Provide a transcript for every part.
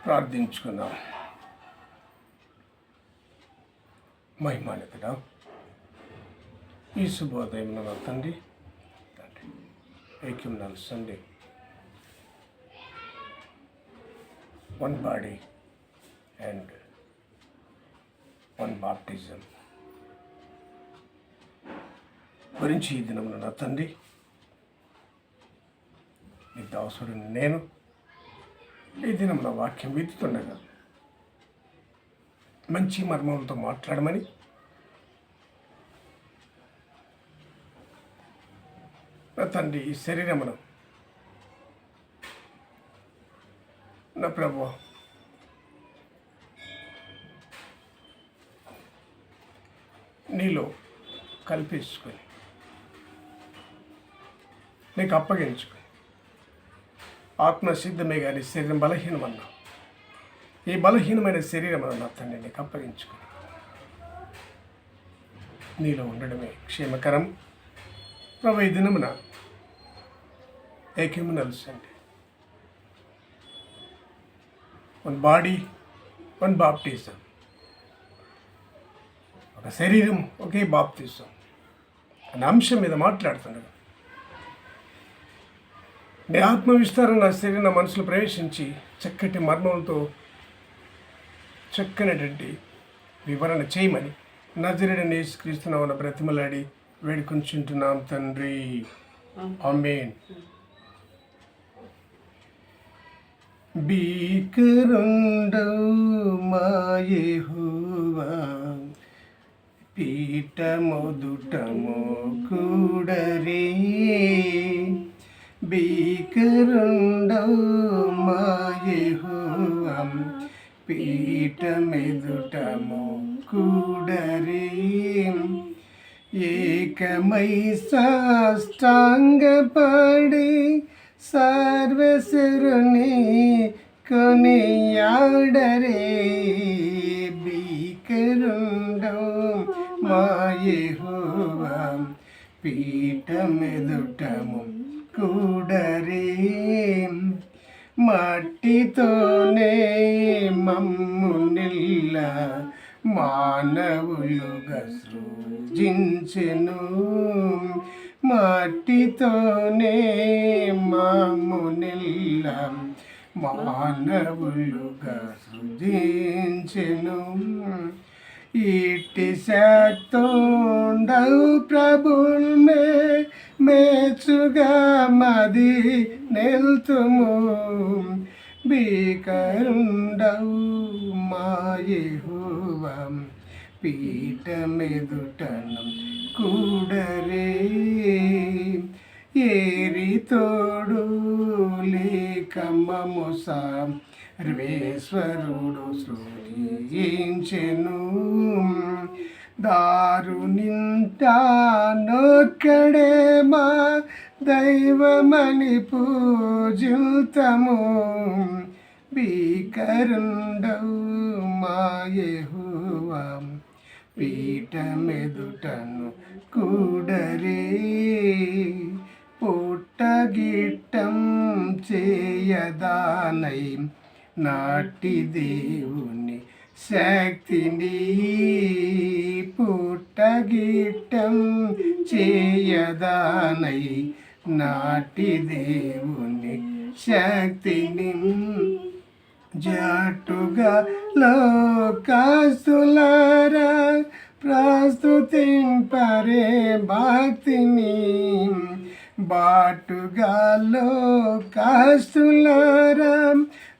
ప్రార్థించుకుందాం. మహిమానితుడా, ఈ శుభోదయం తండ్రి ఐక్యం Sunday, one body and one baptism గురించి ఈ దినమున నా తండ్రి నీ దాసుడు నేను ఈ దినమున వాక్యం విత్తుతుండగా మంచి మర్మంతో మాట్లాడమని నా తండ్రి ఈ శరీరమును నా ప్రభువా నీలో కల్పించుకొని నీకు అప్పగించుకొని ఆత్మసిద్ధమే కానీ శరీరం బలహీనమన్నా ఈ బలహీనమైన శరీరం నా తండ్రి నీకు అప్పగించుకొని నీలో ఉండడమే క్షేమకరం. ప్రభు ఈ దినమున ఏకము నలుసండి, వన్ బాడీ వన్ బాప్టిజం, ఒక శరీరం ఒకే బాప్టిజం అనే అంశం మీద మాట్లాడుతున్నాడు. నీ ఆత్మ విస్తారం నా శరీరం నా మనసులో ప్రవేశించి చక్కటి మర్మంతో చక్కనటువంటి వివరణ చేయమని నజరేయుడైన యేసుక్రీస్తునామమున బ్రతిమలాడి వేడుకొంచుంటున్నాం తండ్రి, ఆమేన్. భీకరుండవు మా యెహోవా, పీఠమొదుటము కూడరే. భీకరుండవు మా యెహోవా, పీఠమెదుటము కూడరే. ఏకమై సాష్టాంగపడి సర్వశరుని కొనియాడరే. భీకరుండవు మా యెహోవా, పీఠమెదుటము కూడరే. మట్టితోనే మమ్ము నిల్ల మానవులుగా సృజించెను. మట్టితోనే మమ్ము నిల్ల మానవులుగా సృజించెను. ఇట్టి శక్తుండవు ప్రభుల్మే మేచుగా మది నెల్తుము. భీకరుండవు మా యెహోవా, పీఠమెదుటను కూడరే. ఏరితోడు లేక మము సర్వేశ్వరుడు సృజించెను. దారునింటానొక్కడే మా దైవమని పూజిల్తము. భీకరుండవు మా యెహోవా, పీఠమెదుటను కూడరే. పుట్టగిట్టం చేయదానై నాటి దేవుని శక్తిని. పుట్టగిట్టం చేయదానై నాటి దేవుని శక్తిని. జట్టుగా లోకాస్తులారా ప్రస్తుతింపరే భక్తిని. బాటుగా లోకాస్తులారా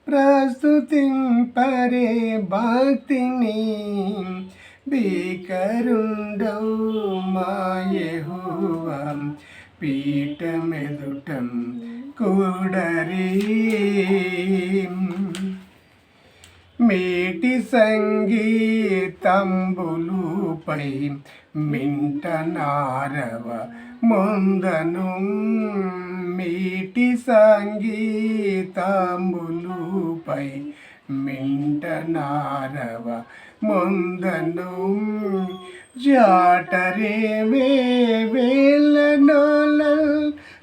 ప్రస్తుతింపరే భక్తిని. భీకరుండవు మా యెహోవా, పీఠమెదుటం కూడరే. మేటి సంగీతంబులుపై మింట నారవ ముందను. మేటి సంగీతంబులుపై మింట నారవ ముందను. జాటరే వేవేళ్ళనోల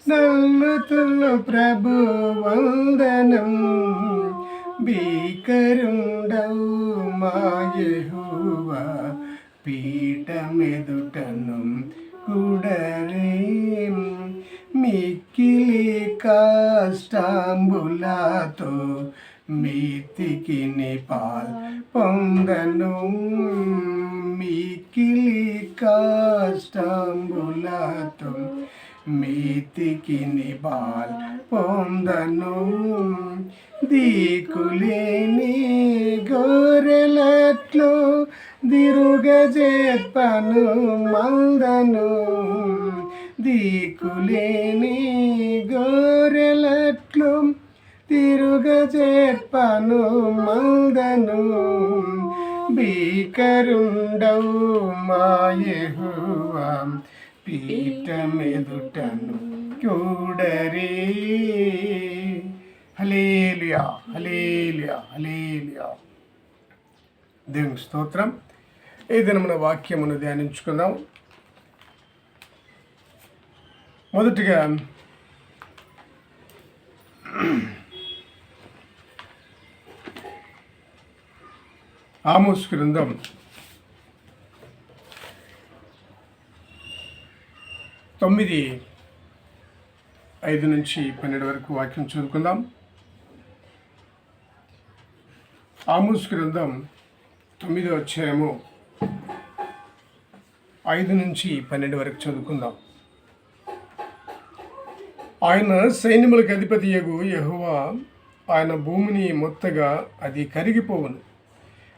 నల్లుతులు ప్రభు వందనం. భీకరుండవు మా యెహోవా పీఠమెదుటను కూడరేం మిక్కిలి కష్టాంబులతో మీతికి పాల్ పొందను మిక్కిలి కష్టాంబులతో మీతికి పాల్ పొందను దిక్కులేని గొర్రెలట్లు దిరుగజేత్పను మందను దిక్కులేని గొర్రెలట్లు తిరుగజేర్పను మందను భీకరుండవు మా యెహోవా పీఠమెదుటను కూడరే. హల్లెలూయా హల్లెలూయా హల్లెలూయా. దేవునికి స్తోత్రం. ఈ దినమున వాక్యమును ధ్యానించుకుందాం. మొదటిగా ఆమోస్ గ్రంథం 9:5-12 వరకు వాక్యం చదువుకుందాం. ఆమోస్ గ్రంథం 9వ అధ్యాయము 5-12 వరకు చదువుకుందాం. ఆయన సైన్యములకు అధిపతియగు యెహోవా ఆయన భూమిని మొత్తగా అది కరిగిపోవును,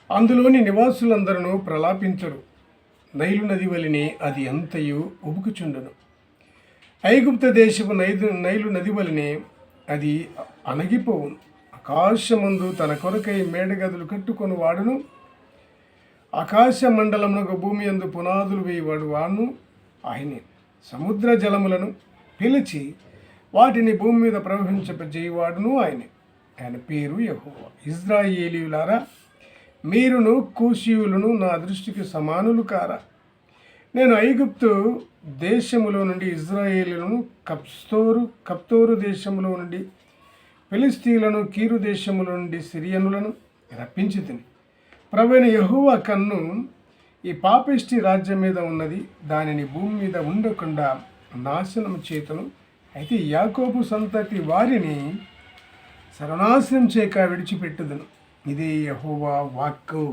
అందులోని నివాసులందరూ ప్రలాపించరు. నైలు నది వలెనే అది అంతయు ఉబుకుచుండును. ఐగుప్తు దేశపు నైలు నది వలెనే అది అణగిపోవును. ఆకాశమందు తన కొరకై మేడగదులు కట్టుకొని వాడును, ఆకాశ మండలమునకు భూమి యందు పునాదులు వేయవాడు వాడును ఆయనే. సముద్ర జలములను పిలిచి వాటిని భూమి మీద ప్రవహించజేయవాడును ఆయనే. ఆయన పేరు యెహోవా. ఇశ్రాయేలీయులారా, మీరును కూషీయులను నా దృష్టికి సమానులు కారా? నేను ఐగుప్తు దేశములో నుండి ఇశ్రాయేలులను, కప్తోరు దేశములో నుండి ఫిలిస్తీయులను, కీరు దేశములో నుండి సిరియనులను రప్పించి తిని. ప్రభువైన యెహోవా కన్ను ఈ పాపిష్టి రాజ్యం మీద ఉన్నది, దానిని భూమి మీద ఉండకుండా నాశనం చేతను. అయితే యాకోబు సంతతి వారిని సర్వనాశనం చేయక విడిచిపెట్టుదును. ఇదే యెహోవా వాక్కు.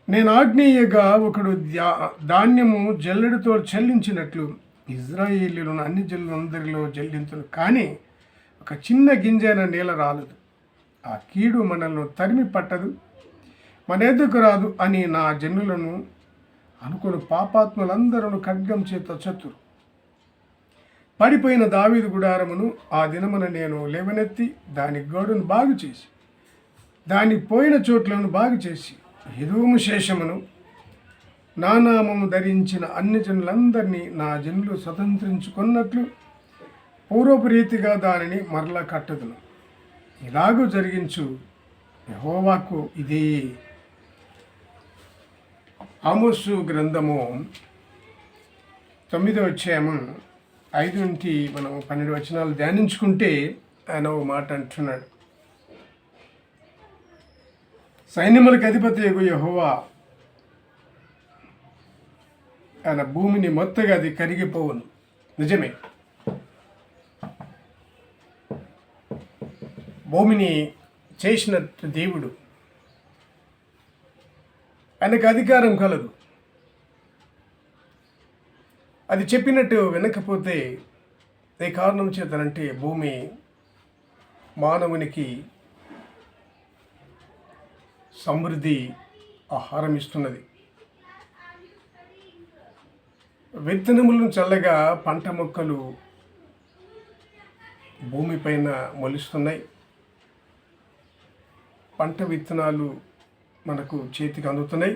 నేను ఆజ్ఞేయగా ఒకడు ధాన్యము జల్లెడతో చెల్లించినట్లు ఇశ్రాయేలీయులను అన్ని జల్లందరిలో జల్లించును, కానీ ఒక చిన్న గింజైన నేల రాలదు. ఆ కీడు మనల్ని తరిమి పట్టదు, మన ఎదుకు రాదు అని నా జనులను అనుకుని పాపాత్ములందరూ ఖడ్గం చేత చతురు. పడిపోయిన దావీదు గుడారమును ఆ దినమున నేను లేవనెత్తి దాని గోడును బాగు చేసి, దాని పోయిన చోట్లను బాగు చేసి, ఎదోము శేషమును నా నామము ధరించిన అన్ని జనులందరినీ నా జనులు స్వతంత్రించుకున్నట్లు పూర్వపు రీతిగా దానిని మరలా కట్టుదును. ఇలాగూ జరిగించు యెహోవాకు ఇదే. ఆమోసు గ్రంథము 9వ అధ్యాయము 5-12 వచనాలు ధ్యానించుకుంటే ఆయన ఒక మాట అంటున్నాడు. సైన్యములకు అధిపతి యెహోవా ఆయన భూమిని మొత్తగా అది కరిగిపోవును. నిజమే, భూమిని చేసిన దేవుడు, ఆయనకు అధికారం కలదు. అది చెప్పినట్టు వినకపోతే ఏ కారణం చేతనంటే భూమి మానవునికి సమృద్ధి ఆహారం ఇస్తున్నది. విత్తనములను చల్లగా పంట మొక్కలు భూమిపైన మొలుస్తున్నాయి. పంట విత్తనాలు మనకు చేతికి అందుతున్నాయి.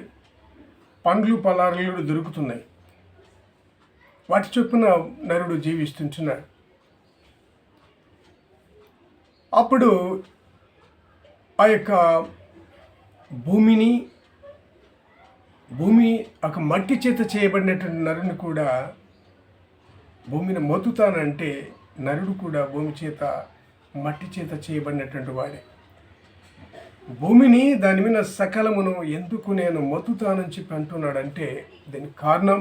పండ్లు పలారులు దొరుకుతున్నాయి. వాటి చొప్పున నరుడు జీవిస్తుంటున్నాడు. అప్పుడు ఆ యొక్క భూమి ఒక మట్టి చేత చేయబడినటువంటి నరుని కూడా భూమిని మొత్తుతానంటే నరుడు కూడా భూమి చేత మట్టి చేత చేయబడినటువంటి వాడే. భూమిని దాని మీద సకలమును ఎందుకు నేను మొత్తుతానని చెప్పి అంటున్నాడంటే దీనికి కారణం,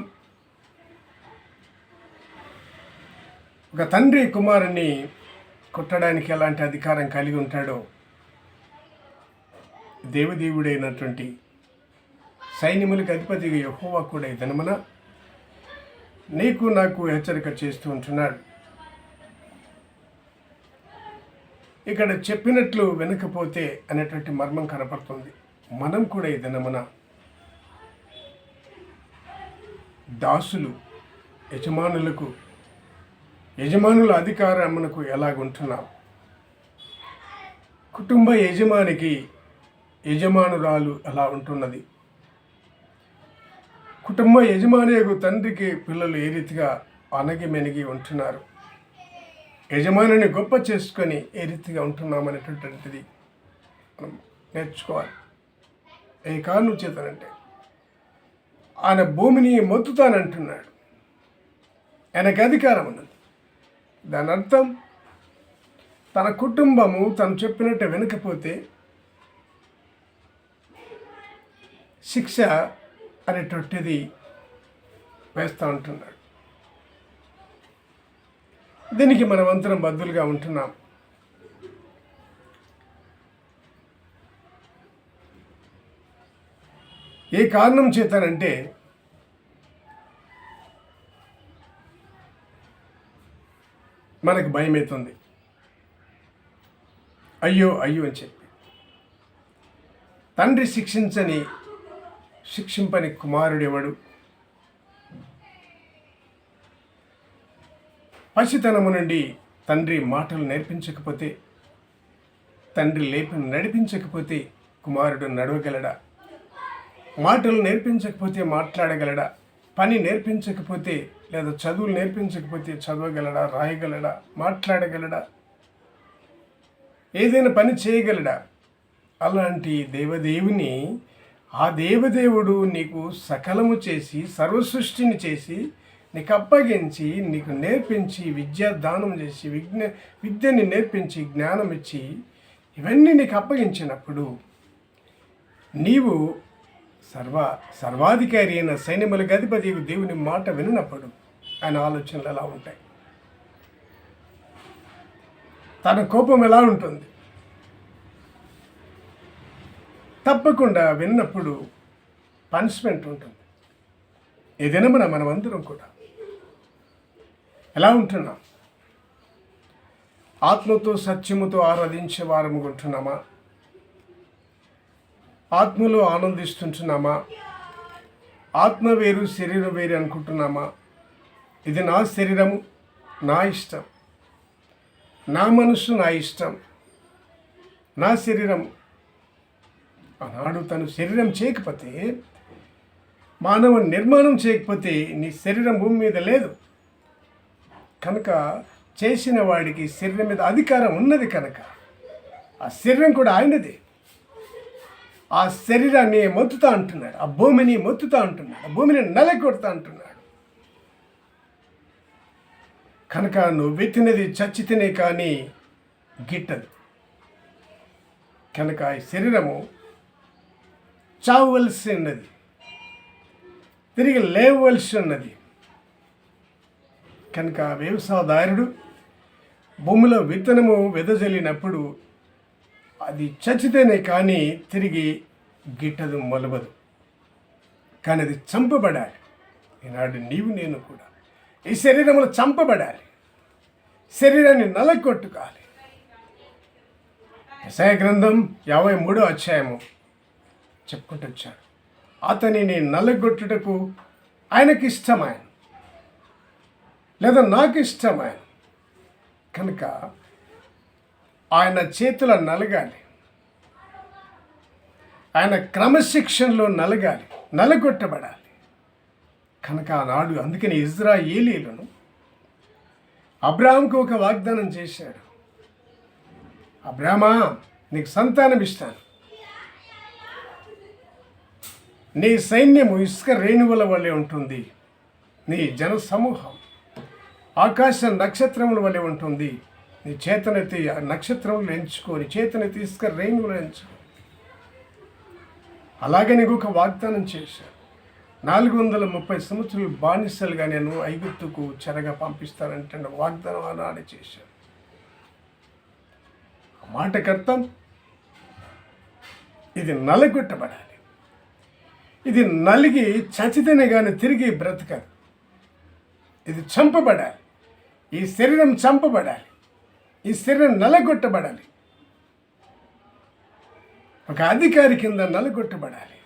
ఒక తండ్రి కుమారుని కొట్టడానికి ఎలాంటి అధికారం కలిగి ఉంటాడో దేవదేవుడైనటువంటి సైన్యములకు అధిపతిగా యెహోవా కూడా ఈ దినమున నీకు నాకు హెచ్చరిక చేస్తూ ఉంటున్నాడు. ఇక్కడ చెప్పినట్లు వినకపోతే అనేటువంటి మర్మం కనపడుతుంది. మనం కూడా ఈ దినమున దాసులు యజమానుల అధికారమునకు ఎలాగుంటున్నాం, కుటుంబ యజమానికి యజమానురాలు ఎలా ఉంటున్నది, కుటుంబ యజమానియగు తండ్రికి పిల్లలు ఏ రీతిగా అణగి మెనిగి ఉంటున్నారు, యజమానిని గొప్ప చేసుకొని ఏ రీతిగా ఉంటున్నామనేటువంటిది మనం నేర్చుకోవాలి. ఏ కారణం చేతనంటే ఆయన భూమిని మొత్తుతానంటున్నాడు, ఆయనకు అధికారం ఉన్నది. దాని అర్థం తన కుటుంబము తను చెప్పినట్టు వినకపోతే శిక్ష అనేటువంటిది వేస్తూ ఉంటున్నాడు. దీనికి మనమంతరం బద్దులుగా ఉంటున్నాం. ఏ కారణం చేతనంటే మనకు భయమవుతుంది. అయ్యో అయ్యో అని చెప్పి తండ్రి శిక్షింపని కుమారుడెవడు, పసితనము నుండి తండ్రి మాటలు నేర్పించకపోతే, తండ్రి నడిపించకపోతే కుమారుడు నడవగలడా? మాటలు నేర్పించకపోతే మాట్లాడగలడా? పని నేర్పించకపోతే లేదా చదువులు నేర్పించకపోతే చదవగలడా? రాయగలడా? మాట్లాడగలడా? ఏదైనా పని చేయగలడా? అలాంటి దేవదేవుని, ఆ దేవదేవుడు నీకు సకలము చేసి సర్వసృష్టిని చేసి నీకు అప్పగించి నీకు నేర్పించి విద్యాదానం చేసి విద్యని నేర్పించి జ్ఞానం ఇచ్చి ఇవన్నీ నీకు అప్పగించినప్పుడు నీవు సర్వాధికారి అయిన సైన్యములకు అధిపతి దేవుని మాట వినప్పుడు ఆయన ఆలోచనలు ఎలా ఉంటాయి, తన కోపం ఎలా ఉంటుంది? తప్పకుండా విన్నప్పుడు పనిష్మెంట్ ఉంటుంది. ఏదైనా మనమందరం కూడా ఎలా ఉంటున్నాం? ఆత్మతో సత్యముతో ఆరాధించే వారము ఉంటున్నామా? ఆత్మలో ఆనందిస్తుంటున్నామా? ఆత్మ వేరు శరీరం వేరు అనుకుంటున్నామా? ఇది నా శరీరము, నా ఇష్టం, నా మనసు, నా ఇష్టం, నా శరీరము. ఆనాడు తను శరీరం చేయకపోతే, మానవ నిర్మాణం చేయకపోతే నీ శరీరం భూమి మీద లేదు కనుక చేసిన వాడికి శరీరం మీద అధికారం ఉన్నది కనుక ఆ శరీరం కూడా ఆయనదే. ఆ శరీరాన్ని మొత్తుతా అంటున్నాడు, ఆ భూమిని మొత్తుతా అంటున్నాడు, ఆ భూమిని నలగొడతా అంటున్నాడు. కనుక నువ్వు విత్తినది చచ్చితేనే కానీ గిట్టదు. కనుక ఈ శరీరము చావవలసి ఉన్నది, తిరిగి లేవవలసి ఉన్నది. కనుక వ్యవసాయదారుడు భూమిలో విత్తనము వెదజల్లినప్పుడు అది చచ్చితేనే కానీ తిరిగి గిట్టదు, మొలవదు. కానీ అది చంపబడాలి. ఈనాడు నీవు నేను కూడా ఈ శరీరంలో చంపబడాలి, శరీరాన్ని నలగొట్టుకోవాలి. యెషయా గ్రంథం 53వ అధ్యాయము చెప్పుకుంటూ వచ్చాడు, అతనిని నలగొట్టుటకు ఆయనకి ఇష్టమైన లేదా నాకు ఇష్టమైన కనుక ఆయన చేతుల నలగాలి, ఆయన క్రమశిక్షణలో నలగొట్టబడాలి. కనుక ఆనాడు అందుకని ఇజ్రాయేలీలను అబ్రాహాముకు ఒక వాగ్దానం చేశాడు, అబ్రామా నీకు సంతానం ఇస్తాను, నీ సైన్యము ఇసుక రేణువుల వలె ఉంటుంది, నీ జన సమూహం ఆకాశ నక్షత్రముల వలె ఉంటుంది, నీ చేతనెత్తి ఆ నక్షత్రములు ఎంచుకొని చేతనెత్తి ఇసుక రేణువులు ఎంచుకో, అలాగే నీకు ఒక వాగ్దానం చేశాను. 430 సంవత్సరాలు బానిసలుగా నేను ఐగుప్తుకు చెరగా పంపిస్తానంటే వాగ్దానం ఆనాడే చేశాను. ఆ మాటకు అర్థం ఇది నలగొట్టబడాలి. ఇది నలిగి చచ్చితేనే కానీ తిరిగి బ్రతకదు. ఇది చంపబడాలి. ఈ శరీరం చంపబడాలి. ఈ శరీరం నలగొట్టబడాలి. ఒక అధికారి కింద నలగొట్టబడాలి.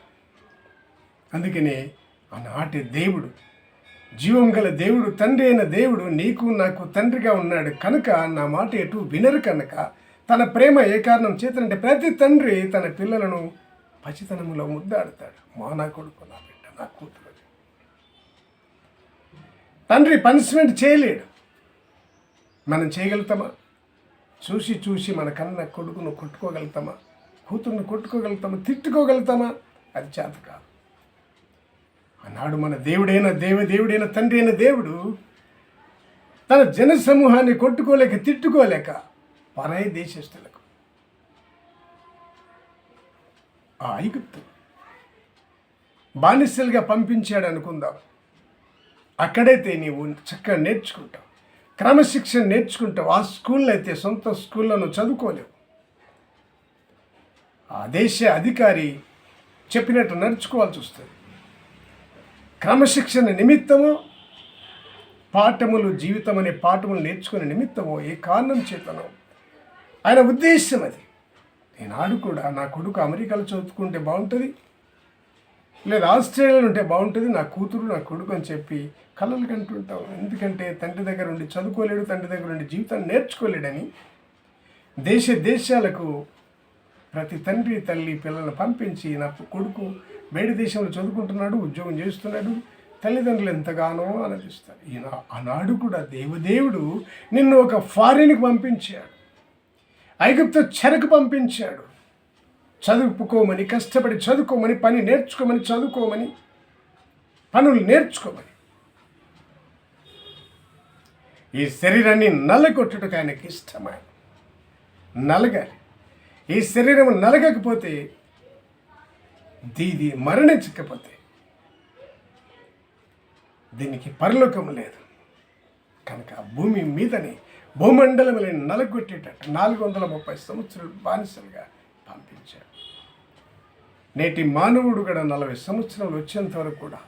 అందుకనే ఆనాటి దేవుడు, జీవం గల దేవుడు, తండ్రి అయిన దేవుడు నీకు నాకు తండ్రిగా ఉన్నాడు కనుక నా మాట ఎటు వినరు కనుక తన ప్రేమ ఏ కారణం చేతనంటే ప్రతి తండ్రి తన పిల్లలను పసితనములో ముద్దాడుతాడు. నా కొడుకు, నా బిడ్డ, నా కూతురు. తండ్రి పనిష్మెంట్ చేయలేడు. మనం చేయగలుగుతామా? చూసి చూసి మన కన్న కొడుకును కొట్టుకోగలుగుతామా? కూతుర్ని కొట్టుకోగలుగుతామా? తిట్టుకోగలుగుతామా? అది చేత కాదు. ఆనాడు మన దేవుడైన తండ్రి అయిన దేవుడు తన జన సమూహాన్ని కొట్టుకోలేక తిట్టుకోలేక పరాయి దేశస్తులకు ఆ ఐగుప్తు బానిసలుగా పంపించాడు అనుకుందాం. అక్కడైతే నీవు చక్కగా నేర్చుకుంటావు, క్రమశిక్షణ నేర్చుకుంటావు. ఆ స్కూల్లో అయితే సొంత స్కూల్లో నువ్వు చదువుకోలేవు. ఆ దేశ అధికారి చెప్పినట్టు నడుచుకోవాల్సి వస్తుంది. క్రమశిక్షణ నిమిత్తము పాఠములు, జీవితం అనే పాఠములు నేర్చుకునే నిమిత్తమో ఏ కారణం చేతనో ఆయన ఉద్దేశం అది. ఈనాడు కూడా నా కొడుకు అమెరికాలో చదువుకుంటే బాగుంటుంది, లేదా ఆస్ట్రేలియాలో ఉంటే బాగుంటుంది, నా కూతురు నా కొడుకు అని చెప్పి కలలు కంటుంటాం. ఎందుకంటే తండ్రి దగ్గర ఉండి చదువుకోలేడు, తండ్రి దగ్గర ఉండి జీవితాన్ని నేర్చుకోలేడని దేశాలకు ప్రతి తండ్రి తల్లి పిల్లలను పంపించి నా కొడుకు బయట దేశంలో చదువుకుంటున్నాడు, ఉద్యోగం చేస్తున్నాడు, తల్లిదండ్రులు ఎంతగానో ఆనందిస్తారు. ఈయన ఆనాడు కూడా దేవదేవుడు నిన్ను ఒక ఫారిన్కి పంపించాడు, ఐగుప్తు చెరకు పంపించాడు. చదువుకోమని, కష్టపడి చదువుకోమని, పని నేర్చుకోమని, చదువుకోమని, పనులు నేర్చుకోమని. ఈ శరీరాన్ని నలగొట్టుటకు ఆయనకి ఇష్టమైన నలగాలి. ఈ శరీరం నలగకపోతే, దీది మరణించకపోతే దీనికి పరలోకం లేదు. కనుక భూమి మీదని భూమండలములను నలగొట్టేటట్టు 430 సంవత్సరాలు బానిసలుగా పంపించాడు. నేటి మానవుడు కూడా 40 సంవత్సరాలు వచ్చేంత వరకు కూడా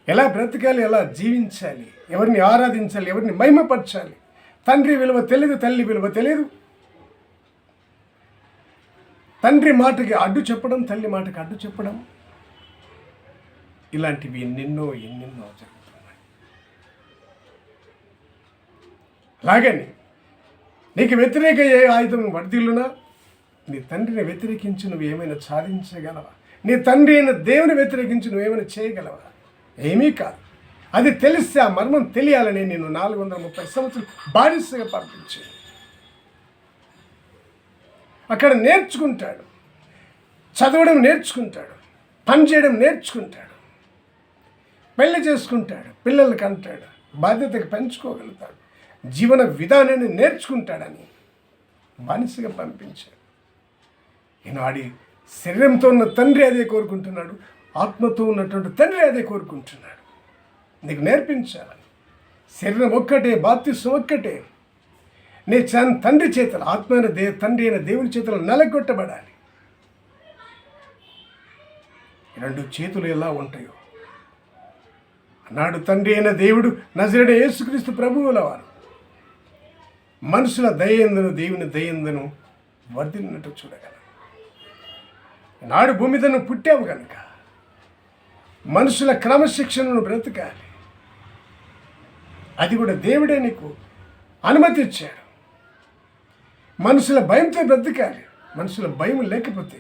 ఎలా బ్రతకాలి, ఎలా జీవించాలి, ఎవరిని ఆరాధించాలి, ఎవరిని మహిమపరచాలి, తండ్రి విలువ తెలియదు, తల్లి విలువ తెలియదు. తండ్రి మాటకి అడ్డు చెప్పడం, తల్లి మాటకి అడ్డు చెప్పడం, ఇలాంటివి ఎన్నెన్నో జరుగుతున్నాయి. అలాగని నీకు వ్యతిరేక ఏ ఆయుధం వర్ధిల్లునా నీ తండ్రిని వ్యతిరేకించి నువ్వు ఏమైనా సాధించగలవా? నీ తండ్రి అయిన దేవుని వ్యతిరేకించి నువ్వేమైనా చేయగలవా? ఏమీ కాదు. అది తెలిస్తే ఆ మర్మం తెలియాలని నేను 430 సంవత్సరాలు బానిసగా పంపించాను. అక్కడ నేర్చుకుంటాడు, చదవడం నేర్చుకుంటాడు, పని చేయడం నేర్చుకుంటాడు, పెళ్లి చేసుకుంటాడు, పిల్లలకి అంటాడు, బాధ్యతగా పెంచుకోగలుగుతాడు, జీవన విధానాన్ని నేర్చుకుంటాడని బానిసగా పంపించాడు. ఈనాడి శరీరంతో ఉన్న తండ్రి అదే కోరుకుంటున్నాడు, ఆత్మతో ఉన్నటువంటి తండ్రి అదే కోరుకుంటున్నాడు. నీకు నేర్పించాలని. శరీరం ఒక్కటే, బాప్తిసం ఒక్కటే. నీ తండ్రి చేతలు, ఆత్మైన తండ్రి అయిన దేవుని చేతులు నలగొట్టబడాలి. రెండు చేతులు ఎలా ఉంటాయో అన్నాడు తండ్రి అయిన దేవుడు, నజరేయుడైన యేసుక్రీస్తు ప్రభువుల వారు మనుషుల దయందును దేవుని దయందును వర్ధిల్లినట్టు చూడగలరు. నాడు భూమి మీద పుట్టావు కనుక మనుషుల క్రమశిక్షణను బ్రతకాలి. అది కూడా దేవుడే నీకు అనుమతి ఇచ్చాడు. మనుషుల భయంతో బ్రతకాలి. మనుషుల భయం లేకపోతే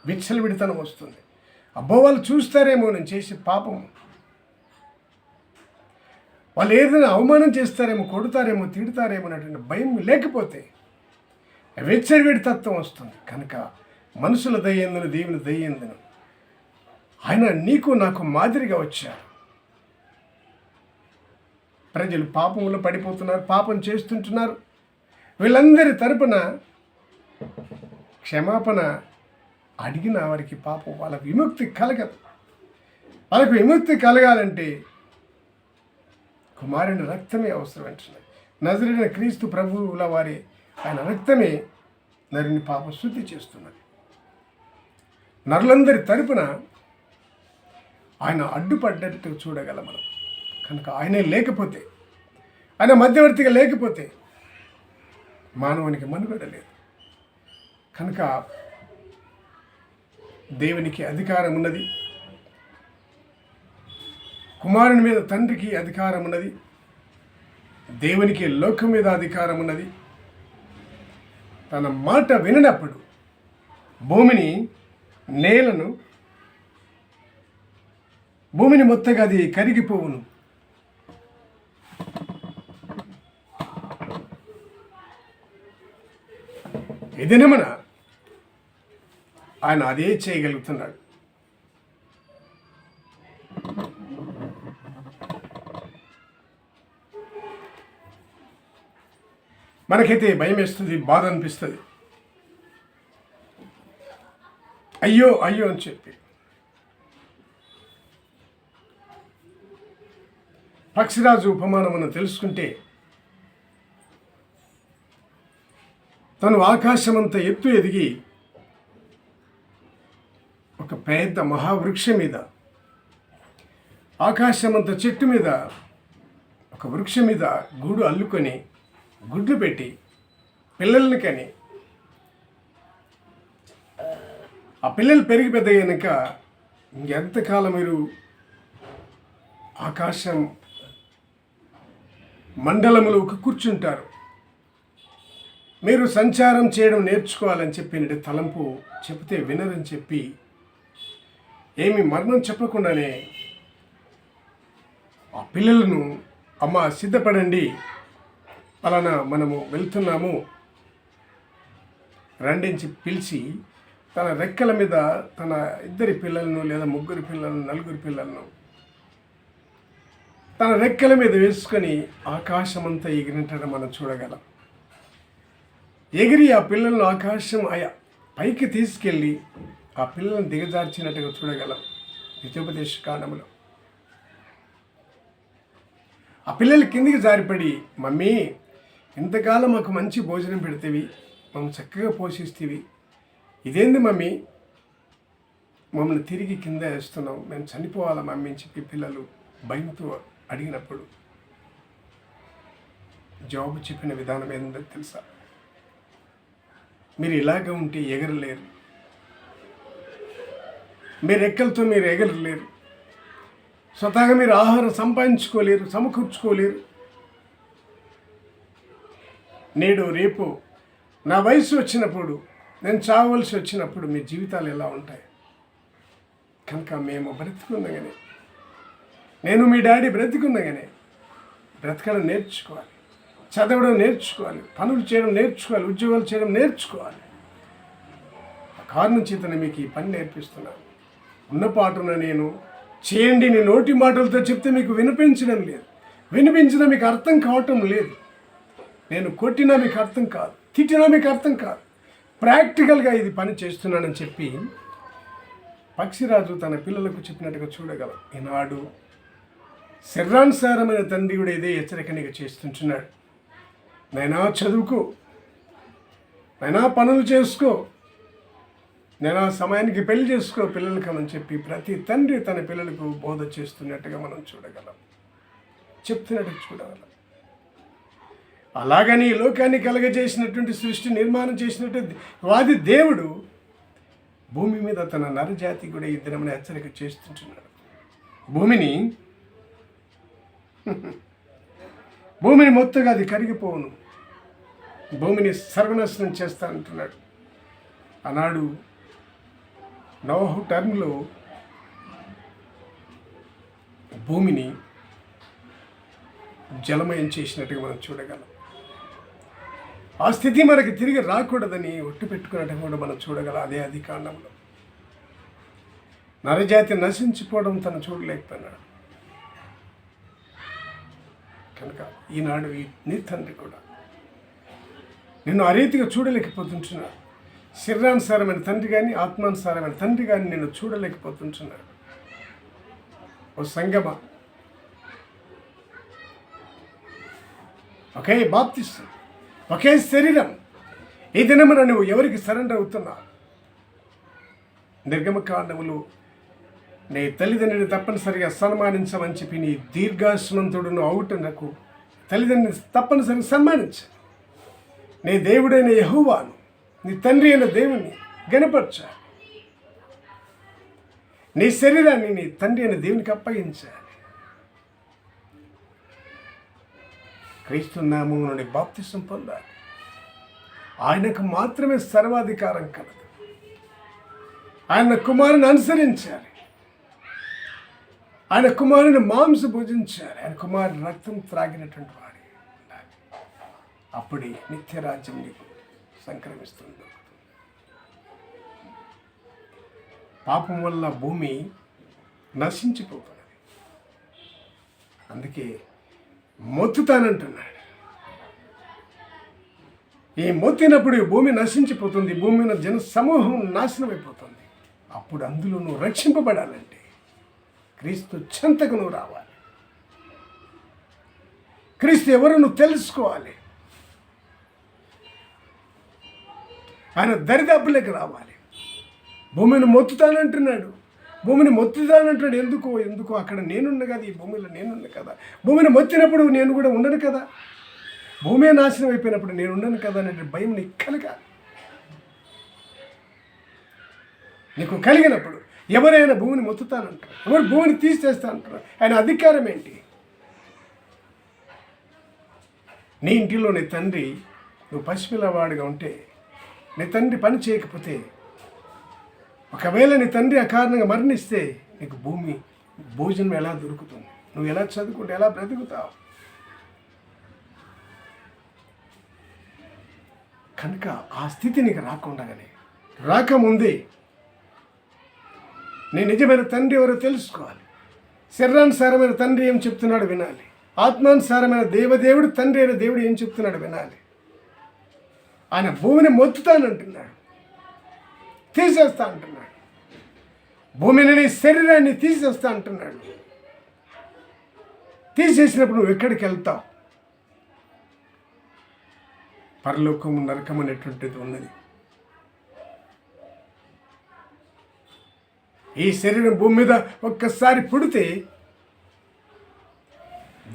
విచ్చలవిడితనం వస్తుంది. అబ్బో వాళ్ళు చూస్తారేమో నేను చేసే పాపము, వాళ్ళు ఏదైనా అవమానం చేస్తారేమో, కొడతారేమో, తిడతారేమో అనేటువంటి భయం లేకపోతే విచ్చలవిడి తత్వం వస్తుంది. కనుక మనుషుల దయ్యందును దేవుని దయ్యందును ఆయన నీకు నాకు మాదిరిగా వచ్చారు. ప్రజలు పాపంలో పడిపోతున్నారు, పాపం చేస్తుంటున్నారు. వీళ్ళందరి తరపున క్షమాపణ అడిగిన వారికి పాపం వాళ్ళకు విముక్తి కలగదు. వాళ్ళకు విముక్తి కలగాలంటే కుమారుని రక్తమే అవసరం అంటున్నది. నజరేయుడైన క్రీస్తు ప్రభువుల వారి ఆయన రక్తమే నరుని పాపం శుద్ధి చేస్తున్నది. నరులందరి తరపున ఆయన అడ్డుపడ్డట్టు చూడగలం మనం. కనుక ఆయనే లేకపోతే, ఆయన మధ్యవర్తిగా లేకపోతే మానవునికి మనుగడ లేదు. కనుక దేవునికి అధికారం ఉన్నది, కుమారుని మీద తండ్రికి అధికారం ఉన్నది, దేవునికి లోకం మీద అధికారం ఉన్నది. తన మాట విననప్పుడు భూమిని, నేలను, భూమిని మొత్తగా అది కరిగిపోవును. ఈ దినమున ఆయన అదే చేయగలుగుతున్నాడు. మనకైతే భయం వేస్తుంది, బాధ అనిపిస్తుంది. అయ్యో అయ్యో అని చెప్పి పక్షిరాజు ఉపమానం మనం తెలుసుకుంటే, తను ఆకాశమంత ఎత్తు ఎదిగి ఒక పెద్ద మహావృక్షం మీద, ఆకాశమంత చెట్టు మీద, ఒక వృక్షం మీద గూడు అల్లుకొని గుడ్లు పెట్టి పిల్లల్ని కని, ఆ పిల్లలు పెరిగి పెద్దయ్యాక ఇంకెంతకాలం మీరు ఆకాశం మండలములో కూర్చుంటారు, మీరు సంచారం చేయడం నేర్చుకోవాలని చెప్పినట్టు తలంపు చెప్తే వినరని చెప్పి ఏమి మరణం చెప్పకుండానే ఆ పిల్లలను, అమ్మ సిద్ధపడండి, అలానా మనము వెళ్తున్నాము రండించి పిలిచి తన రెక్కల మీద తన 2 పిల్లలను లేదా 3 పిల్లలను 4 పిల్లలను తన రెక్కల మీద వేసుకొని ఆకాశమంతా ఎగిరించడం మనం చూడగలం. ఎగిరి ఆ పిల్లలను ఆకాశం పైకి తీసుకెళ్ళి ఆ పిల్లలను దిగజార్చినట్టుగా చూడగలం ద్వితీయోపదేశ కాండములో. ఆ పిల్లలు కిందికి జారిపడి, మమ్మీ ఇంతకాలం మాకు మంచి భోజనం పెడితేవి, మమ్మల్ని చక్కగా పోషిస్తేవి, ఇదేంది మమ్మీ మమ్మల్ని తిరిగి కింద వేస్తున్నావు, మేము చనిపోవాలా మమ్మీ అని చెప్పి పిల్లలు భయంతో అడిగినప్పుడు జవాబు చెప్పిన విధానం ఏందో తెలుసా? మీరు ఇలాగ ఉంటే ఎగరలేరు, మీరు రెక్కలతో మీరు ఎగరలేరు, స్వతహాగా మీరు ఆహారం సంపాదించుకోలేరు, సమకూర్చుకోలేరు. నేడు రేపు నా వయసు వచ్చినప్పుడు, నేను చావవలసి వచ్చినప్పుడు మీ జీవితాలు ఎలా ఉంటాయి? కనుక మేము బ్రతికున్నగానే, నేను మీ డాడీ బ్రతికున్నగానే బ్రతకడం నేర్చుకోవాలి, చదవడం నేర్చుకోవాలి, పనులు చేయడం నేర్చుకోవాలి, ఉద్యోగాలు చేయడం నేర్చుకోవాలి. ఆ కారణం చేతనే మీకు ఈ పని నేర్పిస్తున్నాను. ఉన్నపాటున నేను చేయండి, నీ నోటి మాటలతో చెప్తే మీకు వినిపించడం లేదు, వినిపించినా మీకు అర్థం కావటం లేదు. నేను కొట్టినా మీకు అర్థం కాదు, తిట్టినా మీకు అర్థం కాదు. ప్రాక్టికల్గా ఇది పని చేస్తున్నానని చెప్పి పక్షిరాజు తన పిల్లలకు చెప్పినట్టుగా చూడగలం. ఈనాడు శరీరానుసారమైన తండ్రి కూడా ఇదే హెచ్చరికనిగా చేస్తుంటున్నాడు. నైనా చదువుకో, నైనా పనులు చేసుకో, నైనా సమయానికి పెళ్లి చేసుకో పిల్లలకి అని చెప్పి ప్రతి తండ్రి తన పిల్లలకు బోధ చేస్తున్నట్టుగా మనం చూడగలం, చెప్తున్నట్టుగా చూడగలం. అలాగని ఈ లోకాన్ని కలగజేసినటువంటి, సృష్టి నిర్మాణం చేసినటువంటి వాది దేవుడు భూమి మీద తన నరజాతి కూడా ఈ దినమున హెచ్చరిక చేస్తుంటున్నాడు. భూమిని మొత్తగా అది కరిగిపోవును, భూమిని సర్వనాశనం చేస్తా అంటున్నాడు. ఆనాడు నోహు టర్మ్లో భూమిని జలమయం చేసినట్టుగా మనం చూడగలం. ఆ స్థితి మనకి తిరిగి రాకూడదని ఒట్టు పెట్టుకున్నట్టు కూడా మనం చూడగలం. అదే ఆది కాండంలో నరజాతి నశించిపోవడం తను చూడలేకపోయినాడు. కనుక ఈనాడు నీ తండ్రి కూడా నిన్ను ఆ రీతిగా చూడలేకపోతుంటున్నాడు. శరీరానుసారమైన తండ్రి కానీ ఆత్మానుసారమైన తండ్రి కానీ నేను చూడలేకపోతుంటున్నాను. ఓ సంగమ, ఒకే బాప్తిస్తం, ఒకే శరీరం. ఈ దినమున నువ్వు ఎవరికి సరెండర్ అవుతున్నావు? నిర్గమకాండములు నీ తల్లిదండ్రిని తప్పనిసరిగా సన్మానించమని చెప్పి నీ దీర్ఘాశ్వంతుడును అవుటనకు తల్లిదండ్రిని తప్పనిసరిగా సన్మానించు. నీ దేవుడైన యెహోవాను, నీ తండ్రి అయిన దేవుని గణపరచాలి. నీ శరీరాన్ని నీ తండ్రి అయిన దేవునికి అప్పగించాలి. క్రీస్తు నామము నుండి బాప్తిసం పొందాలి. ఆయనకు మాత్రమే సర్వాధికారం కలదు. ఆయన కుమారుని అనుసరించాలి. ఆయన కుమారుని మాంసం భుజించాలి. ఆయన కుమారుని రక్తం త్రాగినటువంటి వాడి ఉండాలి. అప్పుడే నిత్యరాజ్యం నీకు సంక్రమిస్తుంది. పాపం వల్ల భూమి నశించిపోతున్నది. అందుకే మొత్తుతానంటున్నాడు. ఈ మొత్తినప్పుడు భూమి నశించిపోతుంది. భూమి మీద జన సమూహం నాశనం అయిపోతుంది. అప్పుడు అందులో నువ్వు రక్షింపబడాలంటే క్రీస్తు చెంతకు నువ్వు రావాలి. క్రీస్తు ఎవరు నువ్వు తెలుసుకోవాలి. ఆయన దరిదాపులకు రావాలి. భూమిని మొత్తుతానంటున్నాడు. భూమిని మొత్తుతానంటున్నాడు. ఎందుకో అక్కడ నేనున్న కదా, ఈ భూమిలో నేనున్న కదా. భూమిని మొత్తినప్పుడు నేను కూడా ఉండను కదా. భూమి నాశనం అయిపోయినప్పుడు నేను ఉండను కదా అనే భయం నీకు కలగాలి. నీకు కలిగినప్పుడు ఎవరైనా భూమిని మొత్తుతానంటారు, ఎవరు భూమిని తీసేస్తా అంటారు. ఆయన అధికారం ఏంటి? నీ ఇంటిలో నీ తండ్రి నువ్వు పసిపిల్లవాడిగా ఉంటే, నీ తండ్రి పని చేయకపోతే, ఒకవేళ నీ తండ్రి అకారణంగా మరణిస్తే నీకు భోజనం ఎలా దొరుకుతుంది? నువ్వు ఎలా చదువుకుంటే ఎలా బ్రతుకుతావు? కనుక ఆ స్థితి నీకు రాకముందే నీ నిజమైన తండ్రి ఎవరో తెలుసుకోవాలి. శరీరానుసారమైన తండ్రి ఏం చెప్తున్నాడు వినాలి. ఆత్మానుసారమైన దేవదేవుడు తండ్రి అయిన దేవుడు ఏం చెప్తున్నాడు వినాలి. ఆయన భూమిని మొత్తుతానంటున్నాడు, తీసేస్తా అంటున్నాడు. భూమిని నీ శరీరాన్ని తీసేస్తా అంటున్నాడు. తీసేసినప్పుడు నువ్వు ఎక్కడికి వెళ్తావు? పరలోకము నరకం అనేటువంటిది ఉన్నది. ఈ శరీరం భూమి మీద ఒక్కసారి పుడితే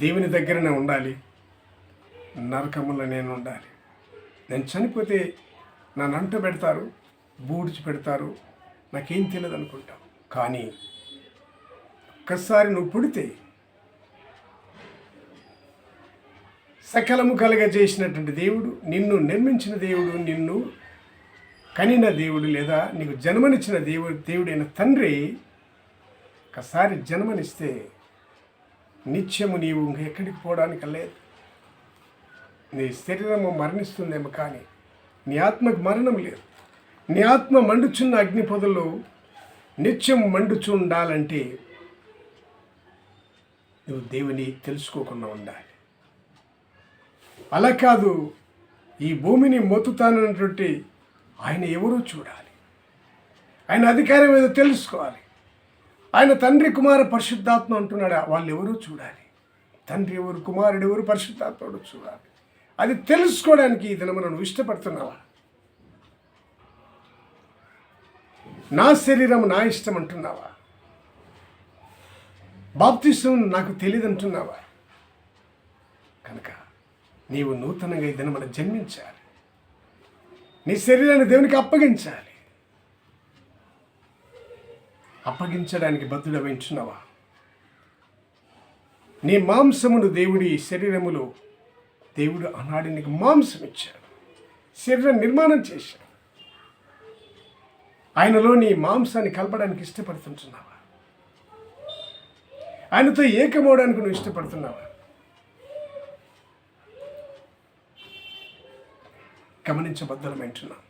దేవుని దగ్గరనే ఉండాలి, నరకములో నేను ఉండాలి. నేను చనిపోతే నన్ను అంట పెడతారు, బూడ్చి పెడతారు, నాకేం తెలియదు అనుకుంటాం. కానీ ఒక్కసారి నువ్వు పుడితే సకలము కలగజేసినటువంటి దేవుడు, నిన్ను నిర్మించిన దేవుడు, నిన్ను కనిన దేవుడు, లేదా నీకు జన్మనిచ్చిన దేవుడైన తండ్రి ఒకసారి జన్మనిస్తే నిత్యము నీవు ఎక్కడికి పోవడానికి లేదు. నీ శరీరము మరణిస్తుందేమో కానీ నీ ఆత్మకు మరణం లేదు. నీ ఆత్మ మండుచున్న అగ్ని పొదలో నిత్యం మండుచు ఉండాలంటే నువ్వు దేవుని తెలుసుకోకుండా ఉండాలి. అలా కాదు, ఈ భూమిని మొత్తుతానన్నటువంటి ఆయన ఎవరో చూడాలి. ఆయన అధికారం ఏదో తెలుసుకోవాలి. ఆయన తండ్రి కుమార పరిశుద్ధాత్మ అంటున్నాడు, వాళ్ళు ఎవరో చూడాలి. తండ్రి ఎవరు, కుమారుడు ఎవరు, పరిశుద్ధాత్ముడు చూడాలి. అది తెలుసుకోవడానికి ఈ దినమున నువ్వు ఇష్టపడుతున్నావా? నా శరీరం నా ఇష్టం అంటున్నావా? బాప్తిసం నాకు తెలియదు అంటున్నావా? కనుక నీవు నూతనంగా ఈ దినమున జన్మించాలి. నీ శరీరాన్ని దేవునికి అప్పగించాలి. అప్పగించడానికి బద్ధుడవైంచున్నావా? నీ మాంసమును దేవుడి శరీరములో దేవుడు ఆనాడు నీకు మాంసం ఇచ్చాడు, శరీరం నిర్మాణం చేశాడు. ఆయనలో నీ మాంసాన్ని కలపడానికి ఇష్టపడుతుంటున్నావా? ఆయనతో ఏకమవడానికి నువ్వు ఇష్టపడుతున్నావా? గమనించబద్దలమంటున్నాం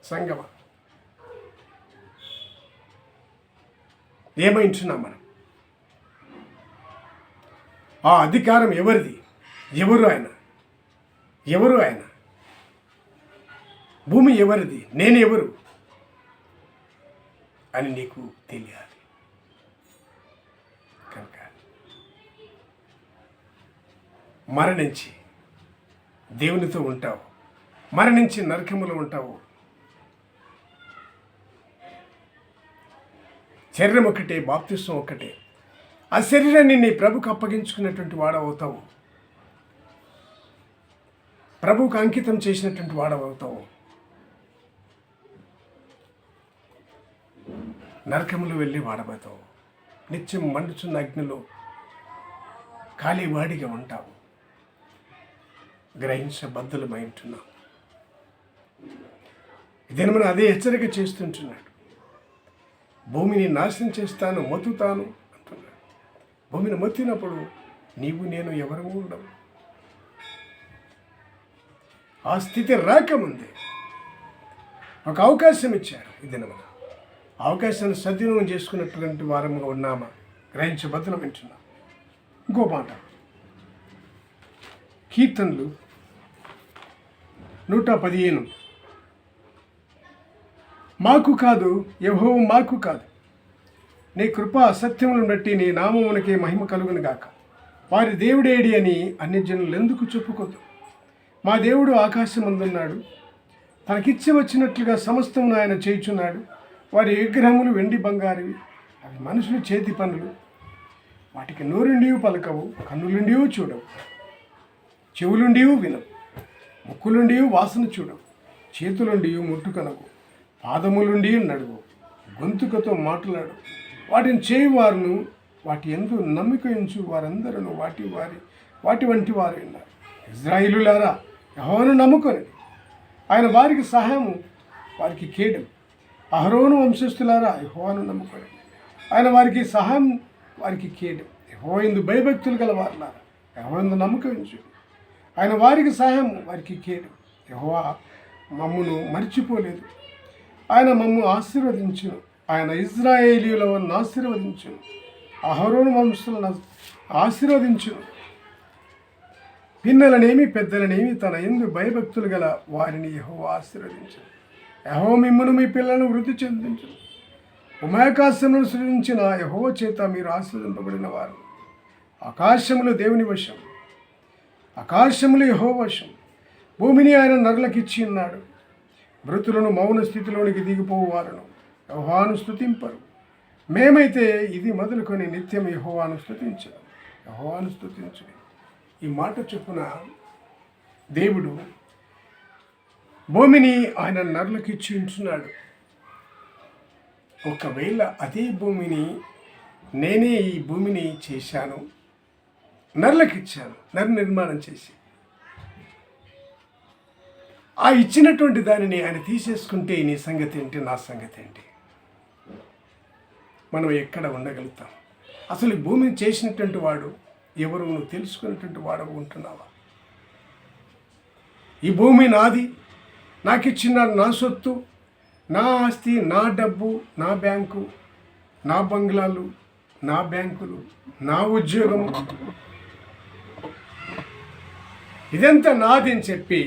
సంగమా. ఏమైంటున్నాం మనం? ఆ అధికారం ఎవరిది? ఎవరు ఆయన? భూమి ఎవరిది, నేను ఎవరు అని నీకు తెలియాలి. కనుక మరణించి దేవునితో ఉంటావు, మరణించి నరకములో ఉంటావు. శరీరం ఒకటే, బాప్తిస్వం ఒక్కటే. ఆ శరీరాన్ని నీ ప్రభుకు అప్పగించుకున్నటువంటి వాడవుతావు, ప్రభువుకు అంకితం చేసినటువంటి వాడవుతావు. నరకములు వెళ్ళి వాడబోతావు, నిత్యం మండుచున్న అగ్నిలో ఖాళీవాడిగా ఉంటావు. గ్రహించబద్ధులమై ఉంటున్నాం. ఇదేనా మనం అదే హెచ్చరిక చేస్తుంటున్నాడు. భూమిని నాశనం చేస్తాను, మొత్తుతాను అంటున్నాడు. భూమిని మొత్తినప్పుడు నీవు నేను ఎవరు ఉండవు. ఆ స్థితి రాకముందే ఒక అవకాశం ఇచ్చారు. ఇది మన అవకాశాన్ని సద్వినియోగం చేసుకున్నటువంటి వారముగా ఉన్నామా, గ్రహించబద్ధులం వింటున్నాం. ఇంకో మాట, కీర్తనలు 115. మాకు కాదు, యెహోవా మాకు కాదు, నీ కృపా సత్యములను బట్టి నీ నామమునకే మహిమ కలుగును గాక. వారి దేవుడేడి అని అన్యజనులు ఎందుకు చెప్పుకోదు? మా దేవుడు ఆకాశమందున్నాడు, తనకిచ్చి వచ్చినట్లుగా సమస్తమును ఆయన చేయుచున్నాడు. వారి విగ్రహములు వెండి బంగారువి, అవి మనుషులు చేతి పనులు. వాటికి నోరుండి పలకవు, కన్నులుండి చూడవు, చెవులుండి వినవు, ముక్కులుండి వాసన చూడవు, చేతులుండి ముట్టుకనవు, పాదములుండి నడువు, గొంతుకతో మాట్లాడు. వాటిని చేయువారును వాటి యందు నమ్మిక ఉంచు వారందరూ వాటి వంటి వారు ఉన్నారు. ఇజ్రాయేలులారా, యెహోవాను నమ్ముకొని ఆయన వారికి సహాయము, వారికి కేడం. అహరోను వంశస్థులారా, యెహోవాను నమ్ముకొని ఆయన వారికి సహాయం, వారికి కేడం. యెహోవా యందు భయభక్తులు గల వారులారా, యెహోవా యందు నమ్మకం ఉంచు, ఆయన వారికి సహాయం, వారికి కేడం. యెహోవా మమ్మును మర్చిపోలేదు, ఆయన మమ్ము ఆశీర్వదించును. ఆయన ఇజ్రాయేలీయులను ఆశీర్వదించును, అహరోను వంశులను ఆశీర్వదించును. పిన్నలనేమి పెద్దలనేమి తన యందు భయభక్తులు గల వారిని యెహోవా ఆశీర్వదించును. యెహోవా మిమ్మును మీ పిల్లలను వృద్ధి చెందించును. ఉమాకాశమును సృజించిన యెహోవా చేత మీరు ఆశీర్వదింపబడిన వారు. ఆకాశములు దేవుని వశం, ఆకాశములు యెహోవా వశం. భూమిని ఆయన నరులకిచ్చి ఉన్నాడు. మృతులను మౌన స్థితిలోనికి దిగిపోవాలను యెహోవాను స్తుతింపరు. మేమైతే ఇది మొదలుకొని నిత్యం యెహోవాను స్తుతించదు, యెహోవాను స్తుతించు. ఈ మాట చొప్పున దేవుడు భూమిని ఆయన నరులకిచ్చి ఉంచున్నాడు. ఒకవేళ అదే భూమిని నేనే ఈ భూమిని చేశాను, నరులకిచ్చాను, నరు నిర్మాణం చేసి, ఆ ఇచ్చినటువంటి దానిని ఆయన తీసేసుకుంటే నీ సంగతి ఏంటి, నా సంగతి ఏంటి? మనం ఎక్కడ ఉండగలుగుతాం? అసలు ఈ భూమిని చేసినటువంటి వాడు ఎవరు నువ్వు తెలుసుకున్నటువంటి వాడు ఉంటున్నావా? ఈ భూమి నాది, నాకు ఇచ్చిన నా సొత్తు, నా ఆస్తి, నా డబ్బు, నా బ్యాంకు, నా బంగ్లాలు, నా బ్యాంకులు, నా ఉద్యోగము, ఇదంతా నాది అని చెప్పి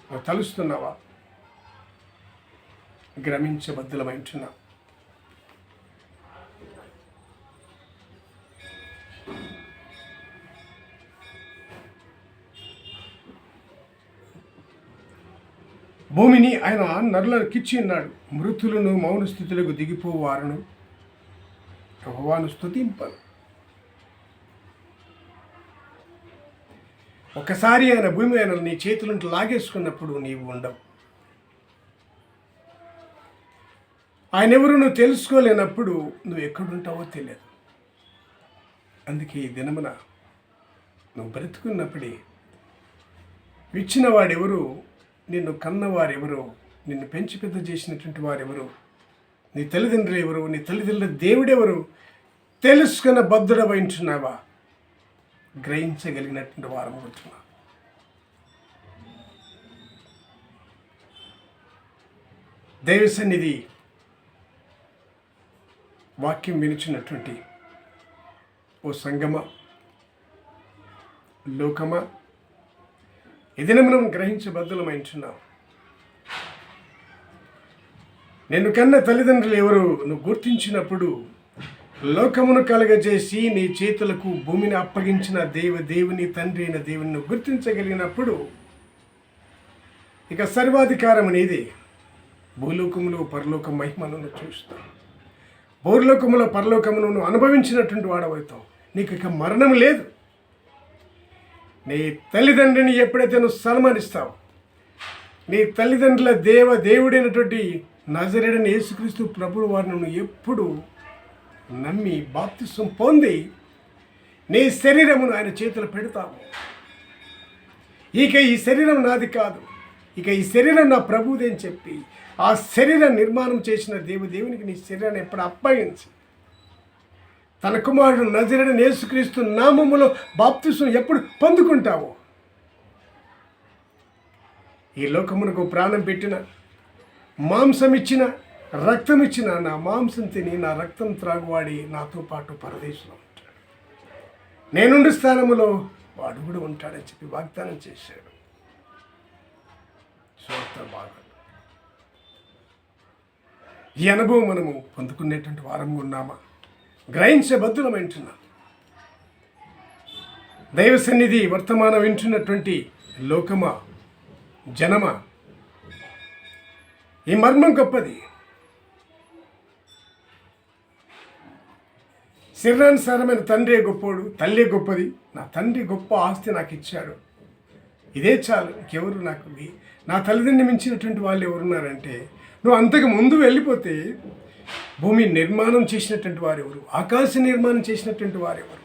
నువ్వు తలుస్తున్నావా? గ్రమించబద్ధులమైంటున్నా. భూమిని ఆయన నరులకిచ్చి ఉన్నాడు. మృతులను మౌన స్థితులకు దిగిపోవారును యెహోవాను స్తుతింపరు. ఒకసారి ఆయన భూమి ఆయన నీ చేతులను లాగేసుకున్నప్పుడు నీవు ఉండవు. ఆయన ఎవరు నువ్వు తెలుసుకోలేనప్పుడు నువ్వు ఎక్కడుంటావో తెలియదు. అందుకే ఈ దినమున నువ్వు బ్రతుకున్నప్పుడే ఇచ్చిన వాడెవరు, నిన్ను కన్నవారెవరు, నిన్ను పెంచి పెద్ద చేసినటువంటి వారెవరు, నీ తల్లిదండ్రులు ఎవరు, నీ తల్లిదండ్రుల దేవుడెవరు తెలుసుకున్న బద్ధుడవైంటున్నావా? గ్రహించగలిగినటువంటి వారం ఉంటున్నా. దైవ సన్నిధి వాక్యం వినిచినటువంటి ఓ సంగమ, లోకమా, ఏదైనా మనం గ్రహించబద్ధులమైంటున్నాం. నిన్ను కన్న తల్లిదండ్రులు ఎవరు నువ్వు గుర్తించినప్పుడు, లోకమును కలగజేసి నీ చేతులకు భూమిని అప్పగించిన దేవుని తండ్రి అయిన దేవుని నువ్వు గుర్తించగలిగినప్పుడు ఇక సర్వాధికారం నీదే. భూలోకములో పరలోక మహిమను చూస్తావు. భూలోకములో పరలోకమును నువ్వు అనుభవించినటువంటి వాడవుతావు. నీకు ఇక మరణం లేదు. నీ తల్లిదండ్రిని ఎప్పుడైతే నువ్వు సన్మానిస్తావు, నీ తల్లిదండ్రుల దేవుడైనటువంటి నజరేయుడైన యేసుక్రీస్తు ప్రభువు వారిని నువ్వు ఎప్పుడు నమ్మి బాప్తిసం పొంది నీ శరీరమును ఆయన చేతులు పెడతావు. ఇక ఈ శరీరం నాది కాదు, ఇక ఈ శరీరం నా ప్రభువుది అని చెప్పి ఆ శరీరం నిర్మాణం చేసిన దేవునికి నీ శరీరాన్ని ఎప్పుడు అప్పగించి తన కుమారుడు నజరేయుడైన యేసుక్రీస్తు నామములో బాప్తిసం ఎప్పుడు పొందుకుంటావో, ఈ లోకమునకు ప్రాణం పెట్టిన, మాంసం ఇచ్చిన, రక్తం ఇచ్చిన నా మాంసం తిని నా రక్తం త్రాగువాడి నాతో పాటు పరదేశంలో ఉంటాడు, నేనుండి స్థానములో వాడు కూడా ఉంటాడని చెప్పి వాగ్దానం చేశాడు. బాగా ఈ అనుభవం మనము పొందుకునేటువంటి వారంగా ఉన్నామా? గ్రహించే బద్దులమంటున్నా. దైవ సన్నిధి వర్తమానం వింటున్నటువంటి లోకమా, జనమా, ఈ మర్మం గొప్పది. శరీరానుసారమైన తండ్రి గొప్పోడు, తల్లి గొప్పది. నా తండ్రి గొప్ప ఆస్తి నాకు ఇచ్చాడు, ఇదే చాలు, ఇంకెవరు నాకు నా తల్లిదండ్రిని మించినటువంటి వాళ్ళు ఎవరున్నారంటే, నువ్వు అంతకు ముందు వెళ్ళిపోతే భూమి నిర్మాణం చేసినటువంటి వారెవరు, ఆకాశ నిర్మాణం చేసినటువంటి వారెవరు,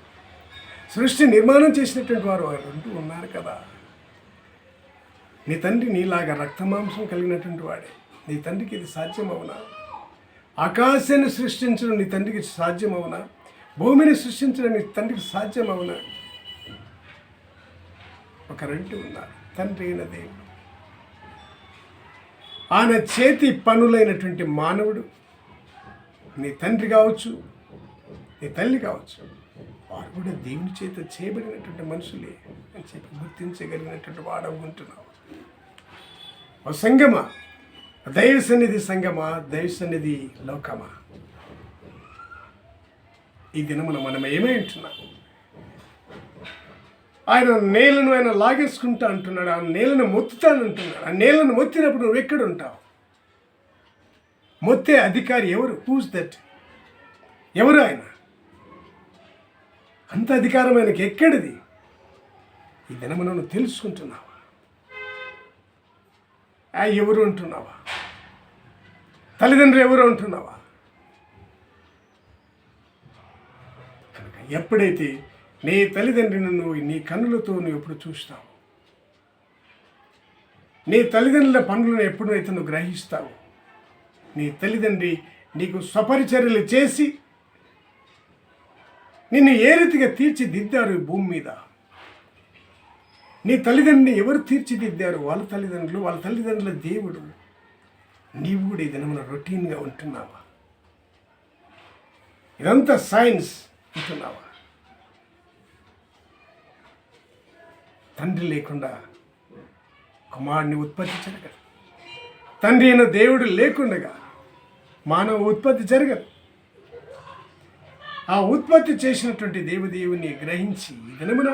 సృష్టి నిర్మాణం చేసినటువంటి వారు అంటూ ఉన్నారు కదా. నీ తండ్రి నీలాగా రక్తమాంసం కలిగినటువంటి వాడే. నీ తండ్రికి ఇది సాధ్యమవునా? ఆకాశాన్ని సృష్టించడం నీ తండ్రికి సాధ్యమవునా? భూమిని సృష్టించడం నీ తండ్రికి సాధ్యమవునా? ఒక రెండు ఉన్నారు, తండ్రి అయిన దేవుడు. ఆయన చేతి పనులైనటువంటి మానవుడు, నీ తండ్రి కావచ్చు, నీ తల్లి కావచ్చు, వారు కూడా దేవుని చేత చేయబడినటువంటి మనుషులే అని చెప్పి గుర్తించగలిగినటువంటి వాడవుకుంటున్నావు. ఓ సంగమా, దైవ సన్నిధి సంగమా, దైవ సన్నిధి లోకమా, ఈ దినమున మనం ఏమై ఉంటున్నాం? ఆయన నేలను ఆయన లాగేసుకుంటా అంటున్నాడు, ఆ నేలను మొత్తుతానంటున్నాడు. ఆ నేలను మొత్తినప్పుడు నువ్వు ఎక్కడ ఉంటావు? మొత్తే అధికారి ఎవరు? Who's that? ఎవరు ఆయన? అంత అధికారం ఆయనకి ఎక్కడిది? ఈ దినమున నువ్వు తెలుసుకుంటున్నావా? ఎవరు అంటున్నావా? తల్లిదండ్రులు ఎవరు అంటున్నావా? కనుక ఎప్పుడైతే నీ తల్లిదండ్రిని నువ్వు నీ కన్నులతో నువ్వు ఎప్పుడు చూస్తావు, నీ తల్లిదండ్రుల పనులను ఎప్పుడైతే నువ్వు గ్రహిస్తావు, నీ తల్లిదండ్రి నీకు స్వపరిచర్యలు చేసి నిన్ను ఏ రీతిగా తీర్చిదిద్దారు ఈ భూమి మీద. నీ తల్లిదండ్రిని ఎవరు తీర్చిదిద్దారు? వాళ్ళ తల్లిదండ్రులు, వాళ్ళ తల్లిదండ్రుల దేవుడు. నీవు కూడా ఈ దినమున రొటీన్గా ఉంటున్నావా? ఇదంతా సైన్స్ ఉంటున్నావా? తండ్రి లేకుండా కుమారుని ఉత్పత్తి జరగదు. తండ్రి అయిన దేవుడు లేకుండగా మానవ ఉత్పత్తి జరగదు. ఆ ఉత్పత్తి చేసినటువంటి దేవుని గ్రహించి ఈ దినమున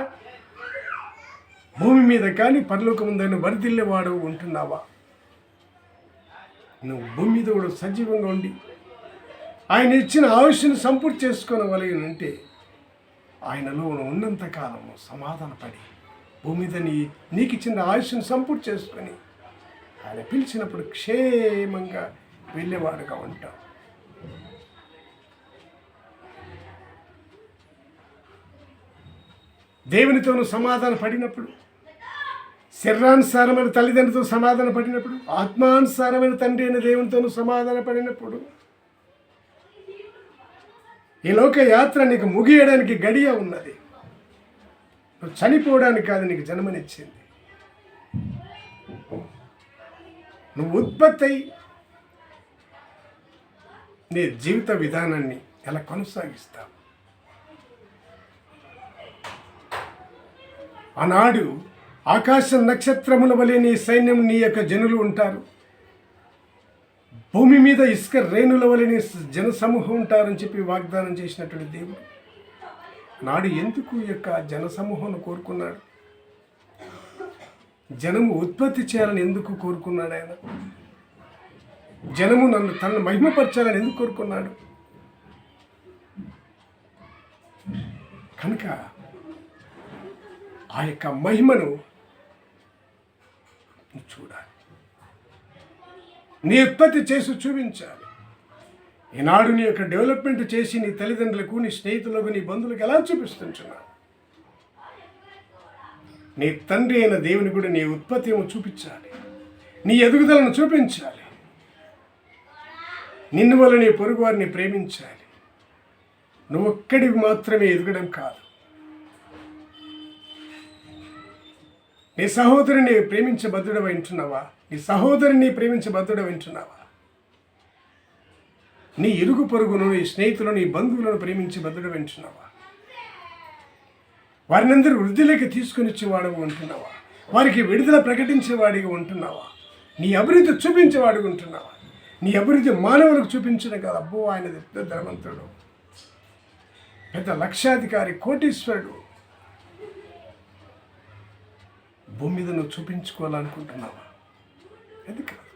భూమి మీద కానీ పరలోకముందని వరిదిల్లేవాడు ఉంటున్నావా? నువ్వు భూమి మీద కూడా సజీవంగా ఉండి ఆయన ఇచ్చిన ఆయుష్ను సంపూర్తి చేసుకోనవలనంటే ఆయనలో ఉన్నంతకాలము సమాధానపడి భూమి మీద నీకు ఇచ్చిన ఆయుష్ను సంపూర్తి చేసుకొని ఆయన పిలిచినప్పుడు క్షేమంగా వెళ్ళేవాడుగా ఉంటావు. దేవునితోనూ సమాధాన పడినప్పుడు, శరీరానుసారమైన తల్లిదండ్రులతో సమాధాన పడినప్పుడు, ఆత్మానుసారమైన తండ్రి అయిన దేవునితోనూ సమాధాన పడినప్పుడు ఈ లోక యాత్ర నీకు ముగియడానికి గడియ ఉన్నది. నువ్వు చనిపోవడానికి కాదు నీకు జన్మనిచ్చింది. నువ్వు ఉత్పత్తి అయి నీ జీవిత విధానాన్ని ఎలా కొనసాగిస్తావు? ఆనాడు ఆకాశ నక్షత్రముల వలె నీ సైన్యం, నీ యొక్క జనులు ఉంటారు. భూమి మీద ఇసుక రేణుల వలె జన సమూహం ఉంటారని చెప్పి వాగ్దానం చేసినటువంటి దేవుడు నాడు ఎందుకు ఈ యొక్క జన సమూహం కోరుకున్నాడు? జనము ఉత్పత్తి చేయాలని ఎందుకు కోరుకున్నాడు ఆయన? జనము తనను మహిమపరచాలని ఎందుకు కోరుకున్నాడు? కనుక ఆ యొక్క మహిమను చూడాలి, నీ ఉత్పత్తి చేసి చూపించాలి. ఈనాడు నీ యొక్క డెవలప్మెంట్ చేసి నీ తల్లిదండ్రులకు, నీ స్నేహితులకు, నీ బంధువులకు ఎలా చూపిస్తున్నావు? నీ తండ్రి అయిన దేవుని కూడా నీ ఉత్పత్తి ఏమో చూపించాలి, నీ ఎదుగుదలను చూపించాలి. నిన్ను వల్ల నీ పొరుగు వారిని ప్రేమించాలి. నువ్వు ఒక్కడివి మాత్రమే ఎదగడం కాదు, నీ సహోదరుని ప్రేమించబద్ధుడ వింటున్నావా? నీ సహోదరుని ప్రేమించబద్ధుడ వింటున్నావా? నీ ఇరుగు పొరుగును, నీ స్నేహితులను, నీ బంధువులను ప్రేమించబద్ధుడ వింటున్నావా? వారిని అందరూ వృద్ధిలోకి తీసుకుని వచ్చేవాడుగా ఉంటున్నావా? వారికి విడుదల ప్రకటించేవాడిగా ఉంటున్నావా? నీ అభివృద్ధి చూపించేవాడిగా ఉంటున్నావా? నీ అభివృద్ధి మానవులకు చూపించడం కాదు. అబ్బో ఆయన పెద్ద ధనవంతుడు, పెద్ద లక్షాధికారి, కోటీశ్వరుడు, భూమి మీద నువ్వు చూపించుకోవాలనుకుంటున్నావా? అది కాదు.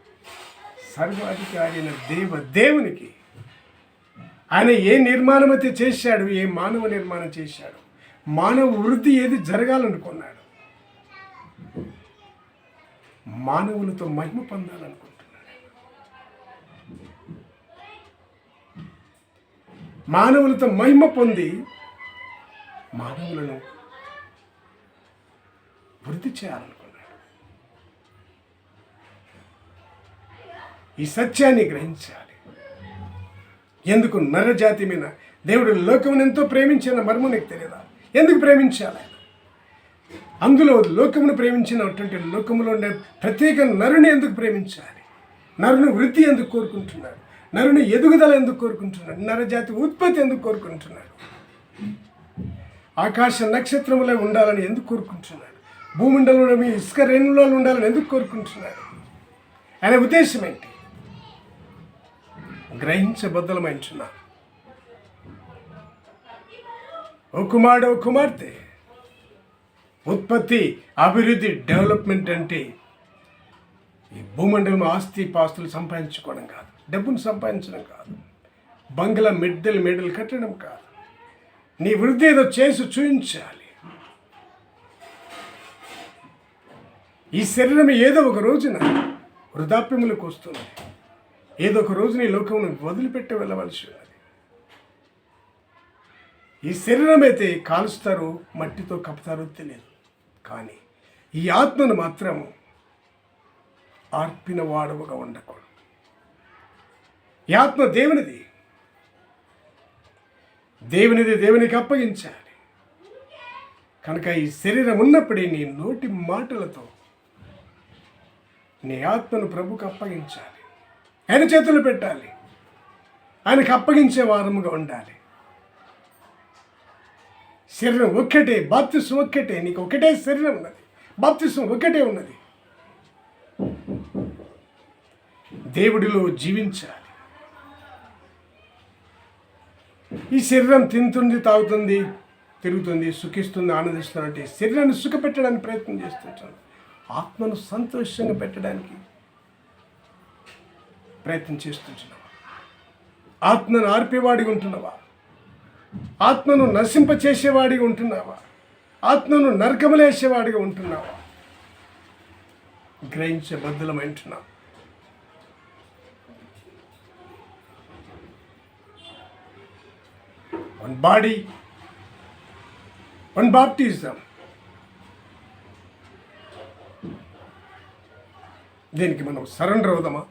సర్వాధికారి అయిన దేవునికి ఆయన ఏ నిర్మాణం అయితే చేశాడు, ఏ మానవ నిర్మాణం చేశాడు, మానవ వృద్ధి ఏది జరగాలనుకున్నాడు, మానవులతో మహిమ పొందాలనుకుంటున్నాడు. మానవులతో మహిమ పొంది మానవులను వృద్ధి చేయాలనుకున్నాడు. ఈ సత్యాన్ని గ్రహించాలి. ఎందుకు నరజాతి మీద దేవుడు లోకమును ఎంతో ప్రేమించిన మర్మం నీకు తెలియదా? ఎందుకు ప్రేమించాలి? అందులో లోకమును ప్రేమించినటువంటి లోకములో ఉండే ప్రత్యేక నరుని ఎందుకు ప్రేమించాలి? నరుని వృద్ధి ఎందుకు కోరుకుంటున్నాడు? నరుని ఎదుగుదల ఎందుకు కోరుకుంటున్నాడు? నరజాతి ఉత్పత్తి ఎందుకు కోరుకుంటున్నాడు? ఆకాశ నక్షత్రములై ఉండాలని ఎందుకు కోరుకుంటున్నాడు? భూమండలంలో మీ ఇసుక రేణులో ఉండాలని ఎందుకు కోరుకుంటున్నాడు? ఆయన ఉద్దేశం ఏంటి? గ్రహించబద్ధలమైంటున్నా. ఓ కుమారుడు, ఓ కుమార్తె, ఉత్పత్తి, అభివృద్ధి, డెవలప్మెంట్ అంటే ఈ భూమండలం ఆస్తి పాస్తులు సంపాదించుకోవడం కాదు, డబ్బును సంపాదించడం కాదు, బంగ్లా మెడలు కట్టడం కాదు. నీ వృద్ధి ఏదో చేసి చూపించాలి. ఈ శరీరం ఏదో ఒక రోజున వృద్ధాప్యములకు వస్తున్నది. ఏదో ఒక రోజున ఈ లోకమును వదిలిపెట్టి వెళ్ళవలసి ఉన్నది. ఈ శరీరం అయితే కాలుస్తారు, మట్టితో కప్పుతారో తెలియదు. కానీ ఈ ఆత్మను మాత్రం ఆర్పిన వాడవుగా ఉండకూడదు. ఈ ఆత్మ దేవునిది, దేవునికి అప్పగించాలి. కనుక ఈ శరీరం ఉన్నప్పుడే నీ నోటి మాటలతో నీ ఆత్మను ప్రభుకు అప్పగించాలి. ఆయన చేతులు పెట్టాలి. ఆయనకు అప్పగించే వారముగా ఉండాలి. శరీరం ఒక్కటే, బాప్తిసం ఒక్కటే, నీకు ఒకటే శరీరం ఉన్నది, బాప్తిసం ఒకటే ఉన్నది. దేవుడిలో జీవించాలి. ఈ శరీరం తింటుంది, తాగుతుంది, తిరుగుతుంది, సుఖిస్తుంది, ఆనందిస్తున్నట్టు శరీరాన్ని సుఖపెట్టడానికి ప్రయత్నం చేస్తుంటాను. ఆత్మను సంతోషంగా పెట్టడానికి ప్రయత్నం చేస్తుంటున్నావా? ఆత్మను ఆర్పేవాడిగా ఉంటున్నావా? ఆత్మను నశింపచేసేవాడిగా ఉంటున్నావా? ఆత్మను నరకములేసేవాడిగా ఉంటున్నావా? గ్రహించే బద్ధలమైంటున్నావు. One body, one baptism. దీనికి మనం సరెండర్ అవుదామా?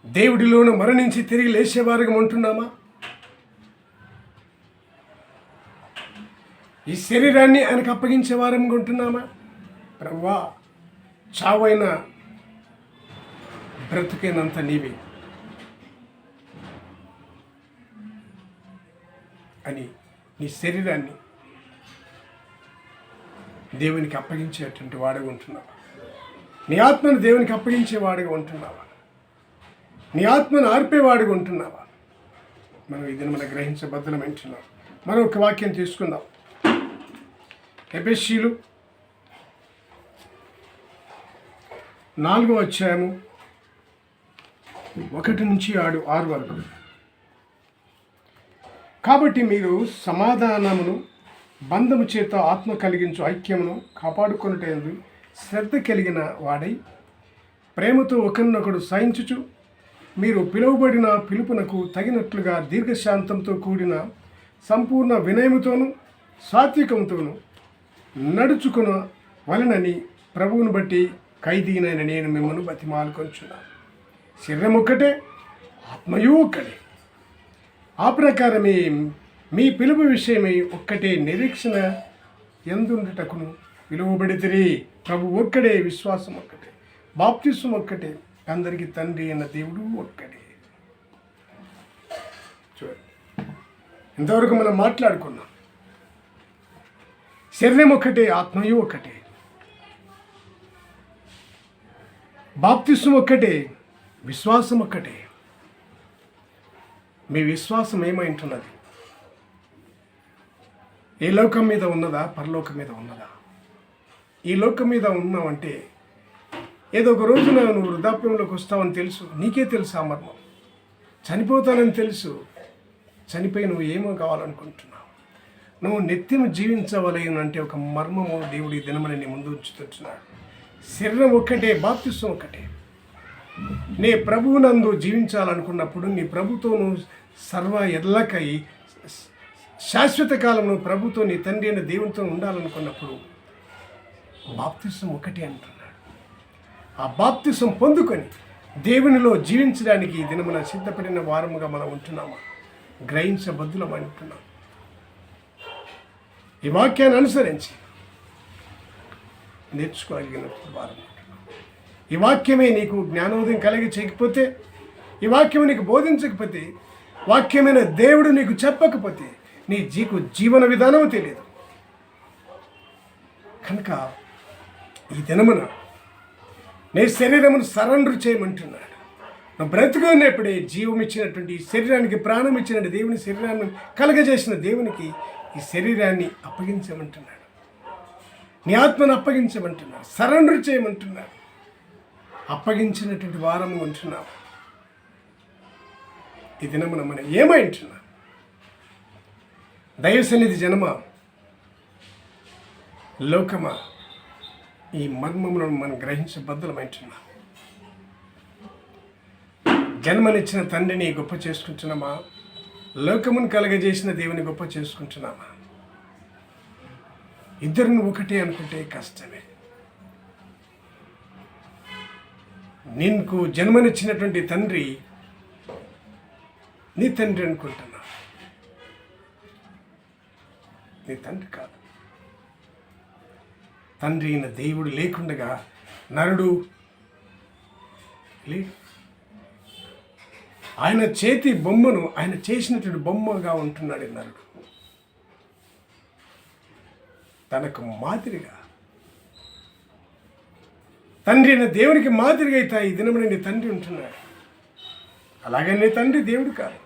దేవుడిలోను మరణించి తిరిగి లేచేవారుగా ఉంటున్నామా? ఈ శరీరాన్ని ఆయనకు అప్పగించే వారంగా ఉంటున్నామా? ప్రభువా, చావైన బ్రతుకేనంత నీవే అని నీ శరీరాన్ని దేవునికి అప్పగించేటువంటి వాడుగా ఉంటున్నావా? నీ ఆత్మను దేవునికి అప్పగించేవాడుగా ఉంటున్నావా? నీ ఆత్మను ఆర్పేవాడుగా ఉంటున్నావా? మనం ఈ దినం గ్రహించబద్ధులమంటున్నాం. మనం ఒక వాక్యం తీసుకుందాం. ఎఫెసీయులు 4వ అధ్యాయము 1-6 వరకు. కాబట్టి మీరు సమాధానమును బంధము చేత ఆత్మ కలిగించు ఐక్యమును కాపాడుకొనుటయందు శ్రద్ధ కలిగిన వాడై ప్రేమతో ఒకరినొకడు సహించుచు మీరు పిలువబడిన పిలుపునకు తగినట్లుగా దీర్ఘశాంతంతో కూడిన సంపూర్ణ వినయముతోనూ సాత్వికంతోనూ నడుచుకున్న వలనని ప్రభువును బట్టి ఖైదీనైన నేను మిమ్మల్ని బతిమాలుకొంచున్నాను. శరీరం ఒక్కటే, ఆత్మయు ఒక్కటే. ఆ ప్రకారమే మీ పిలుపు విషయమై ఒక్కటే నిరీక్షణ ఎందుటకును పిలువబడితిరి. ప్రభు ఒక్కడే, విశ్వాసం ఒక్కటే, బాప్తిస్మం ఒక్కటే, అందరికీ తండ్రి అయిన దేవుడు ఒక్కడే. చూడండి, ఇంతవరకు మనం మాట్లాడుకున్నాం. శరీరం ఒక్కటే, ఆత్మయు ఒక్కటే, బాప్తిస్మం ఒక్కటే, విశ్వాసం ఒక్కటే. మీ విశ్వాసం ఏమైంటున్నది? ఏ లోకం మీద ఉన్నదా, పరలోకం మీద ఉన్నదా? ఈ లోకం మీద ఉన్నావంటే ఏదో ఒక రోజున నువ్వు వృద్ధాప్యంలోకి వస్తావని తెలుసు, నీకే తెలుసు ఆ మర్మం. చనిపోతానని తెలుసు, చనిపోయి నువ్వు ఏమో కావాలనుకుంటున్నావు. నువ్వు నిత్యం జీవించవలయనంటే ఒక మర్మము దేవుడి దినమని నీ ముందు ఉంచుతున్నాడు. శరీరం ఒక్కటే, బాప్తిస్మం ఒక్కటే. నీ ప్రభువునందు జీవించాలనుకున్నప్పుడు నీ ప్రభుతో నువ్వు సర్వ ఎల్లకై శాశ్వత కాలంలో ప్రభుతో నీ తండ్రి అయిన దేవునితో ఉండాలనుకున్నప్పుడు బాప్తిస్మం ఒకటే అంటున్నాడు. ఆ బాప్తిస్మం పొందుకొని దేవునిలో జీవించడానికి ఈ దినమున సిద్ధపడిన వారముగా మనం ఉంటున్నామా? గ్రహించబద్ధులం అంటున్నాం. ఈ వాక్యాన్ని అనుసరించి నేర్చుకోగలిగిన వారం. ఈ వాక్యమే నీకు జ్ఞానోదయం కలిగి చేయకపోతే, ఈ వాక్యం నీకు బోధించకపోతే, వాక్యమైన దేవుడు నీకు చెప్పకపోతే నీ జీవన విధానం తెలియదు. కనుక ఈ దినమున నీ శరీరమును సరెండర్ చేయమంటున్నాడు. నువ్వు బ్రతుకున్నప్పుడే జీవం ఇచ్చినటువంటి ఈ శరీరానికి, ప్రాణం ఇచ్చినట్టు దేవుని శరీరాన్ని కలగజేసిన దేవునికి ఈ శరీరాన్ని అప్పగించమంటున్నాడు. నీ ఆత్మను అప్పగించమంటున్నాడు, సరెండర్ చేయమంటున్నాడు. అప్పగించినటువంటి వారము ఉంటున్నావు. ఈ దినమున మనం ఏమైంటున్నాం? దైవ సన్నిధి జనమా, లోకమా, ఈ మర్మములను మనం గ్రహించబద్ధులమైంటున్నాం. జన్మనిచ్చిన తండ్రిని గొప్ప చేసుకుంటున్నామా? లోకమును కలగజేసిన దేవుని గొప్ప చేసుకుంటున్నామా? ఇద్దరిని ఒకటే అనుకుంటే కష్టమే. నీకు జన్మనిచ్చినటువంటి తండ్రి నీ తండ్రి అనుకుంటున్నా, నీ తండ్రి కాదు. తండ్రి అయిన దేవుడు లేకుండగా నరుడు లేడు. ఆయన చేతి బొమ్మను ఆయన చేసినటువంటి బొమ్మగా ఉంటున్నాడు నరుడు. తనకు మాదిరిగా, తండ్రి అయిన దేవునికి మాదిరిగా అయితే ఈ దినమున నీ తండ్రి ఉంటున్నాడు. అలాగే నీ తండ్రి దేవుడు కాదు.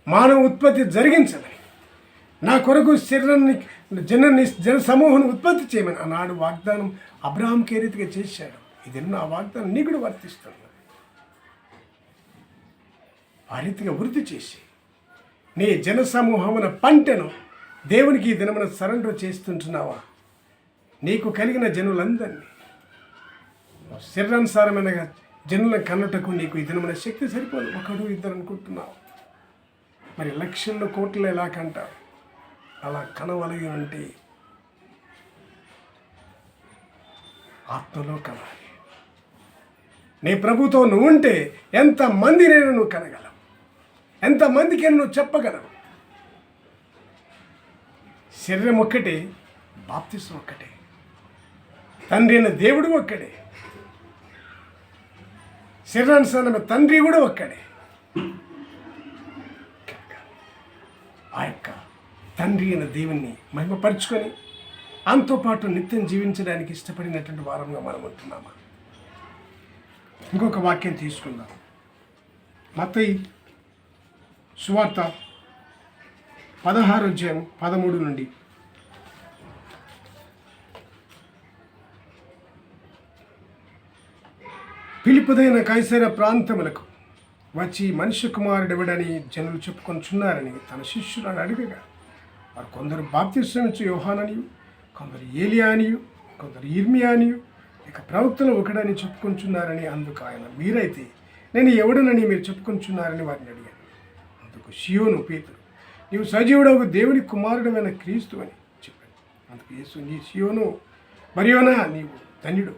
మానవ ఉత్పత్తి జరిగించమని, నా కొరకు శరీరాన్ని జన సమూహం ఉత్పత్తి చేయమని ఆనాడు వాగ్దానం అబ్రహాంకి ఏ రీతిగా చేశాడు, ఇది నా వాగ్దానం నీ కూడా వర్తిస్తుంది. ఆ రీతిగా వృద్ధి చేసి నీ జన సమూహమున పంటను దేవునికి ఈ దినమున సరెండర్ చేస్తుంటున్నావా? నీకు కలిగిన జనులందరినీ శరీరానుసారమైన జనుల కన్నుటకు నీకు ఈ దినమున శక్తి సరిపోదు. ఒకడు ఇద్దరు అనుకుంటున్నావు, మరి లక్షల్లో కోట్లు ఎలా కంటావు? అలా కనవలగి ఉంటే ఆత్మలో కనాలి. నీ ప్రభుతో నువ్వు ఉంటే ఎంతమంది నేను నువ్వు కనగలవు, ఎంతమందికి నువ్వు చెప్పగలవు. శరీరం ఒక్కటే, బాప్తిస్మం ఒక్కటే, తండ్రి అయిన దేవుడు ఒక్కడే, శరీరానుసారమైన తండ్రి కూడా ఒక్కడే. ఆ యొక్క తండ్రి అయిన దేవుణ్ణి మహిమపరుచుకొని ఆయనతో పాటు నిత్యం జీవించడానికి ఇష్టపడినటువంటి వారంగా మనం ఉంటున్నామా? ఇంకొక వాక్యం తీసుకుందాం. మత్తయి సువార్త 16:13 నుండి. పిలుపుదైన కైసర ప్రాంతములకు వచ్చి మనుష్య కుమారుడెవడని జనులు చెప్పుకొనిచున్నారని తన శిష్యులను అడగగా, వారు కొందరు బాప్తిస్మమిచ్చు యోహాననియు, కొందరు ఏలియా అనియు, కొందరు ఇర్మియా అనియు, ఇక ప్రవక్తలు ఒకడని చెప్పుకొంచున్నారని. అందుకు ఆయన, మీరైతే నేను ఎవడనని మీరు చెప్పుకొంచున్నారని వారిని అడిగాను. అందుకు షియోను పేతురు, నీవు సజీవుడవు దేవుని కుమారుడమైన క్రీస్తు అని చెప్పాను. అందుకు యేసు, నీ షియోను మరియోనా, నీవు ధన్యుడు,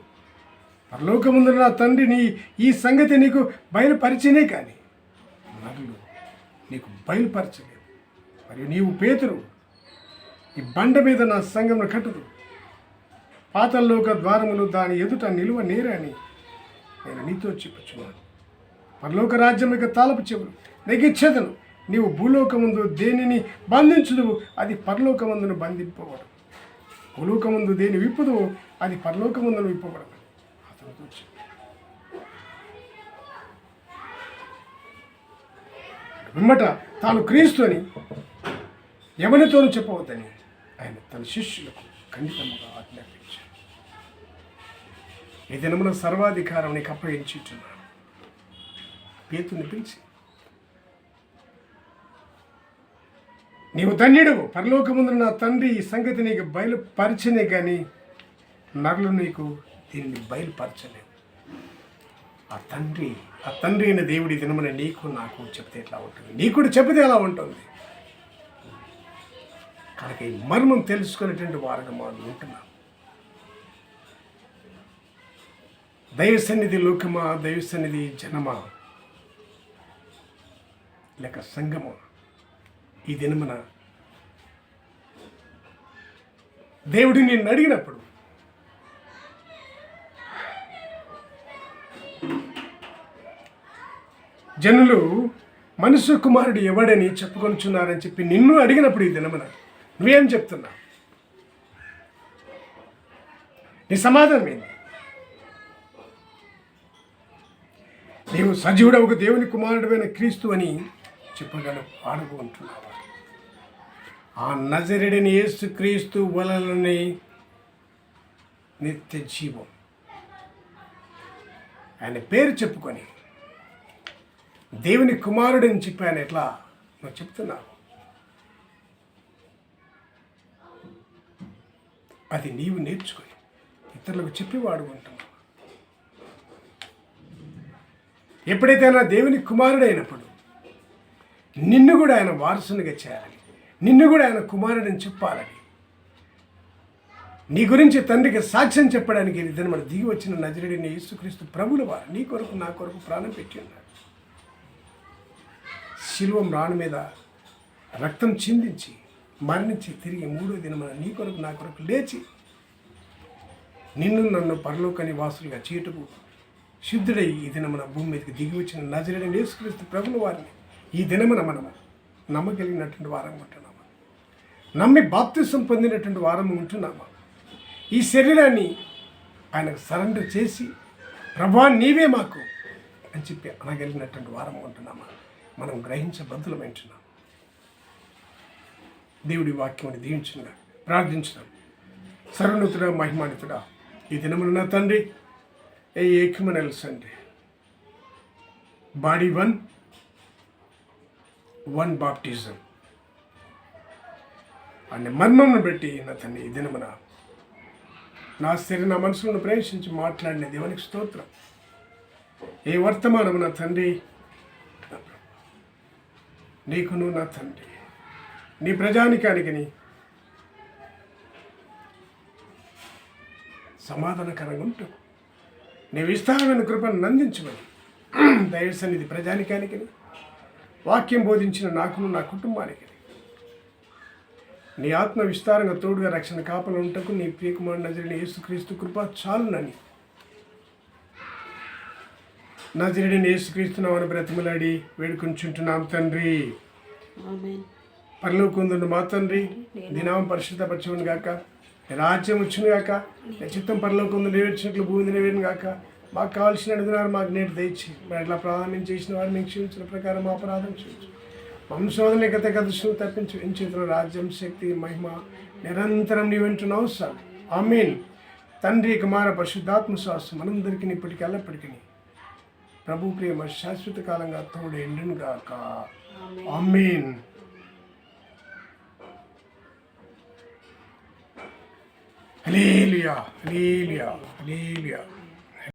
పరలోకముందు నా తండ్రి ఈ సంగతి నీకు బయలుపరిచినే కానీ నరులు నీకు బయలుపరచలేదు. మరియు నీవు పేతురు, ఈ బండ మీద నా సంఘమును కట్టుదు, పాతాళలోక ద్వారములు దాని ఎదుట నిలువ నేరని నేను నీతో చెప్పుచున్నాను. పరలోక రాజ్యం యొక్క తాళపు చెవులు నెగిచ్చేదను. నీవు భూలోకముందు దేనిని బంధించుదువు, అది పరలోకమందును బంధింపబడు. భూలోకముందు దేని విప్పుదువు, అది పరలోకమందును విప్పబడదు. అతనితో వెంబట తాను క్రీస్తు అని ఎవరితోనూ చెప్పవద్దని ఆయన తన శిష్యులకు ఖండితంగా ఆజ్ఞాపించాడు. ఈ దినమున సర్వాధికారం నీకు అప్పగించుచున్నాను. పేతుని పిలిచి, నీవు ధన్యుడు, పరలోకముందు నా తండ్రి ఈ సంగతి నీకు బయలుపరచనే కానీ నరులు నీకు దీన్ని బయలుపరచలేదు. ఆ తండ్రి అయిన దేవుడి దినమున నీకు నాకు చెప్తే ఎట్లా ఉంటుంది? నీకు చెబితే ఎలా ఉంటుంది? కనుక ఈ మర్మం తెలుసుకునేటువంటి వారుగా మనం ఉంటున్నాం. దైవ సన్నిధి లోకమా, దైవ సన్నిధి జనమా, లేక సంఘమా, ఈ దినమున దేవుడు నిన్ను అడిగినప్పుడు జనులు మనుష్య కుమారుడు ఎవడని చెప్పుకొనిచున్నారని చెప్పి నిన్ను అడిగినప్పుడు ఈ దినమున నువ్వేం చెప్తున్నావు? నీ సమాధానం ఏంటి? నీవు సజీవుడవు దేవుని కుమారుడైన క్రీస్తు అని చెప్పగల ఆడుకుంటున్నావు. ఆ నజరేయుడైన యేసు క్రీస్తు వలననే నిత్య జీవం. ఆయన పేరు చెప్పుకొని దేవుని కుమారుడని చెప్పి ఆయన ఎట్లా నువ్వు చెప్తున్నావు? అది నీవు నేర్చుకొని ఇతరులకు చెప్పేవాడు ఉంటున్నావు. ఎప్పుడైతే ఆయన దేవుని కుమారుడైనప్పుడు నిన్ను కూడా ఆయన వారసునిగా చేయాలని, నిన్ను కూడా ఆయన కుమారుడని చెప్పాలని, నీ గురించి తండ్రికి సాక్ష్యం చెప్పడానికి ఇద్దరు మన దిగి వచ్చిన నజరేయుడైన యేసుక్రీస్తు ప్రభుల వారు నీ కొరకు నా కొరకు ప్రాణం పెట్టి ఉన్నారు. శిలువ మ్రాను మీద రక్తం చిందించి మరణించి తిరిగి 3వ దినమున నీ కొరకు నా కొరకు లేచి నిన్ను నన్ను పరలోక నివాసులుగా చేటుకు శుద్ధుడై ఈ దినమున భూమి మీదకి దిగి వచ్చిన నజరేయుడైన యేసుక్రీస్తు ప్రభుల వారిని ఈ దినమున మనము నమ్మగలిగినటువంటి వారం ఉంటున్నామా? నమ్మి బాప్తిసం పొందినటువంటి వారం ఉంటున్నామా? ఈ శరీరాన్ని ఆయనకు సరెండర్ చేసి ప్రభువా నీవే మాకు అని చెప్పి అనగలిగినటువంటి వారం ఉంటున్నామా? మనం గ్రహించబద్ధులమైంటున్నాం. దేవుడి వాక్యముని దీవించుగా ప్రార్థించుదాం. సర్వోన్నతుడా, మహిమాన్వితుడా, ఈ దినమున నా తండ్రి ఏకమనల్ సండే బాడీ వన్ బాప్టిజం అనే మర్మంను బట్టి నా తండ్రి ఈ దినమున నా శరీర నా మనసులను ప్రవేశించి మాట్లాడిన దేవునికి స్తోత్రం. ఏ వర్తమానము నా తండ్రి నీకును నా తండ్రి నీ ప్రజానికానికి సమాధానకరంగా ఉంటూ నీ విస్తారమైన కృపను నందించమని దైవ సన్నిధి ప్రజానికానికి వాక్యం బోధించిన నాకును నా కుటుంబానికి నీ ఆత్మ విస్తారంగా తోడుగా రక్షణ కాపలు ఉంటకు నీ ప్రియకుమారుడు నజరేయుడైన యేసుక్రీస్తు కృప చాలునని నజరేయుడైన యేసుక్రీస్తు నామమున బ్రతిమలాడి వేడుకొంచుంటున్నాం తండ్రి. పరలోకమందున్న మా తండ్రి, నీ నామం పరిశుద్ధపరచును గాక, నీ రాజ్యం వచ్చును గాక, నీ చిత్తం పరలోకం నెరవేర్చినట్లు భూమి నెరవేరును గాక. మాకు కావాల్సిన అడుగునారు మాకు నేటి దయచి, మరి అట్లా ప్రారంభం చేసిన వారిని క్షమించిన ప్రకారం మా అపరాధం క్షమించు. వంశోధన గత దృష్టిని తప్పించు. ఏం చేతులు రాజ్యం, శక్తి, మహిమ నిరంతరం నీ వెంటున్నావు సార్. ఆమేన్. తండ్రి, కుమార, పరిశుద్ధాత్మ శాస్త్రం మనందరికీ ఇప్పటికీ ఎల్లప్పటికీ ప్రభు ప్రేమ శాశ్వత కాలంగా తోడు ఎండును గాక. ఆమేన్. హల్లెలూయా, హల్లెలూయా, హల్లెలూయా.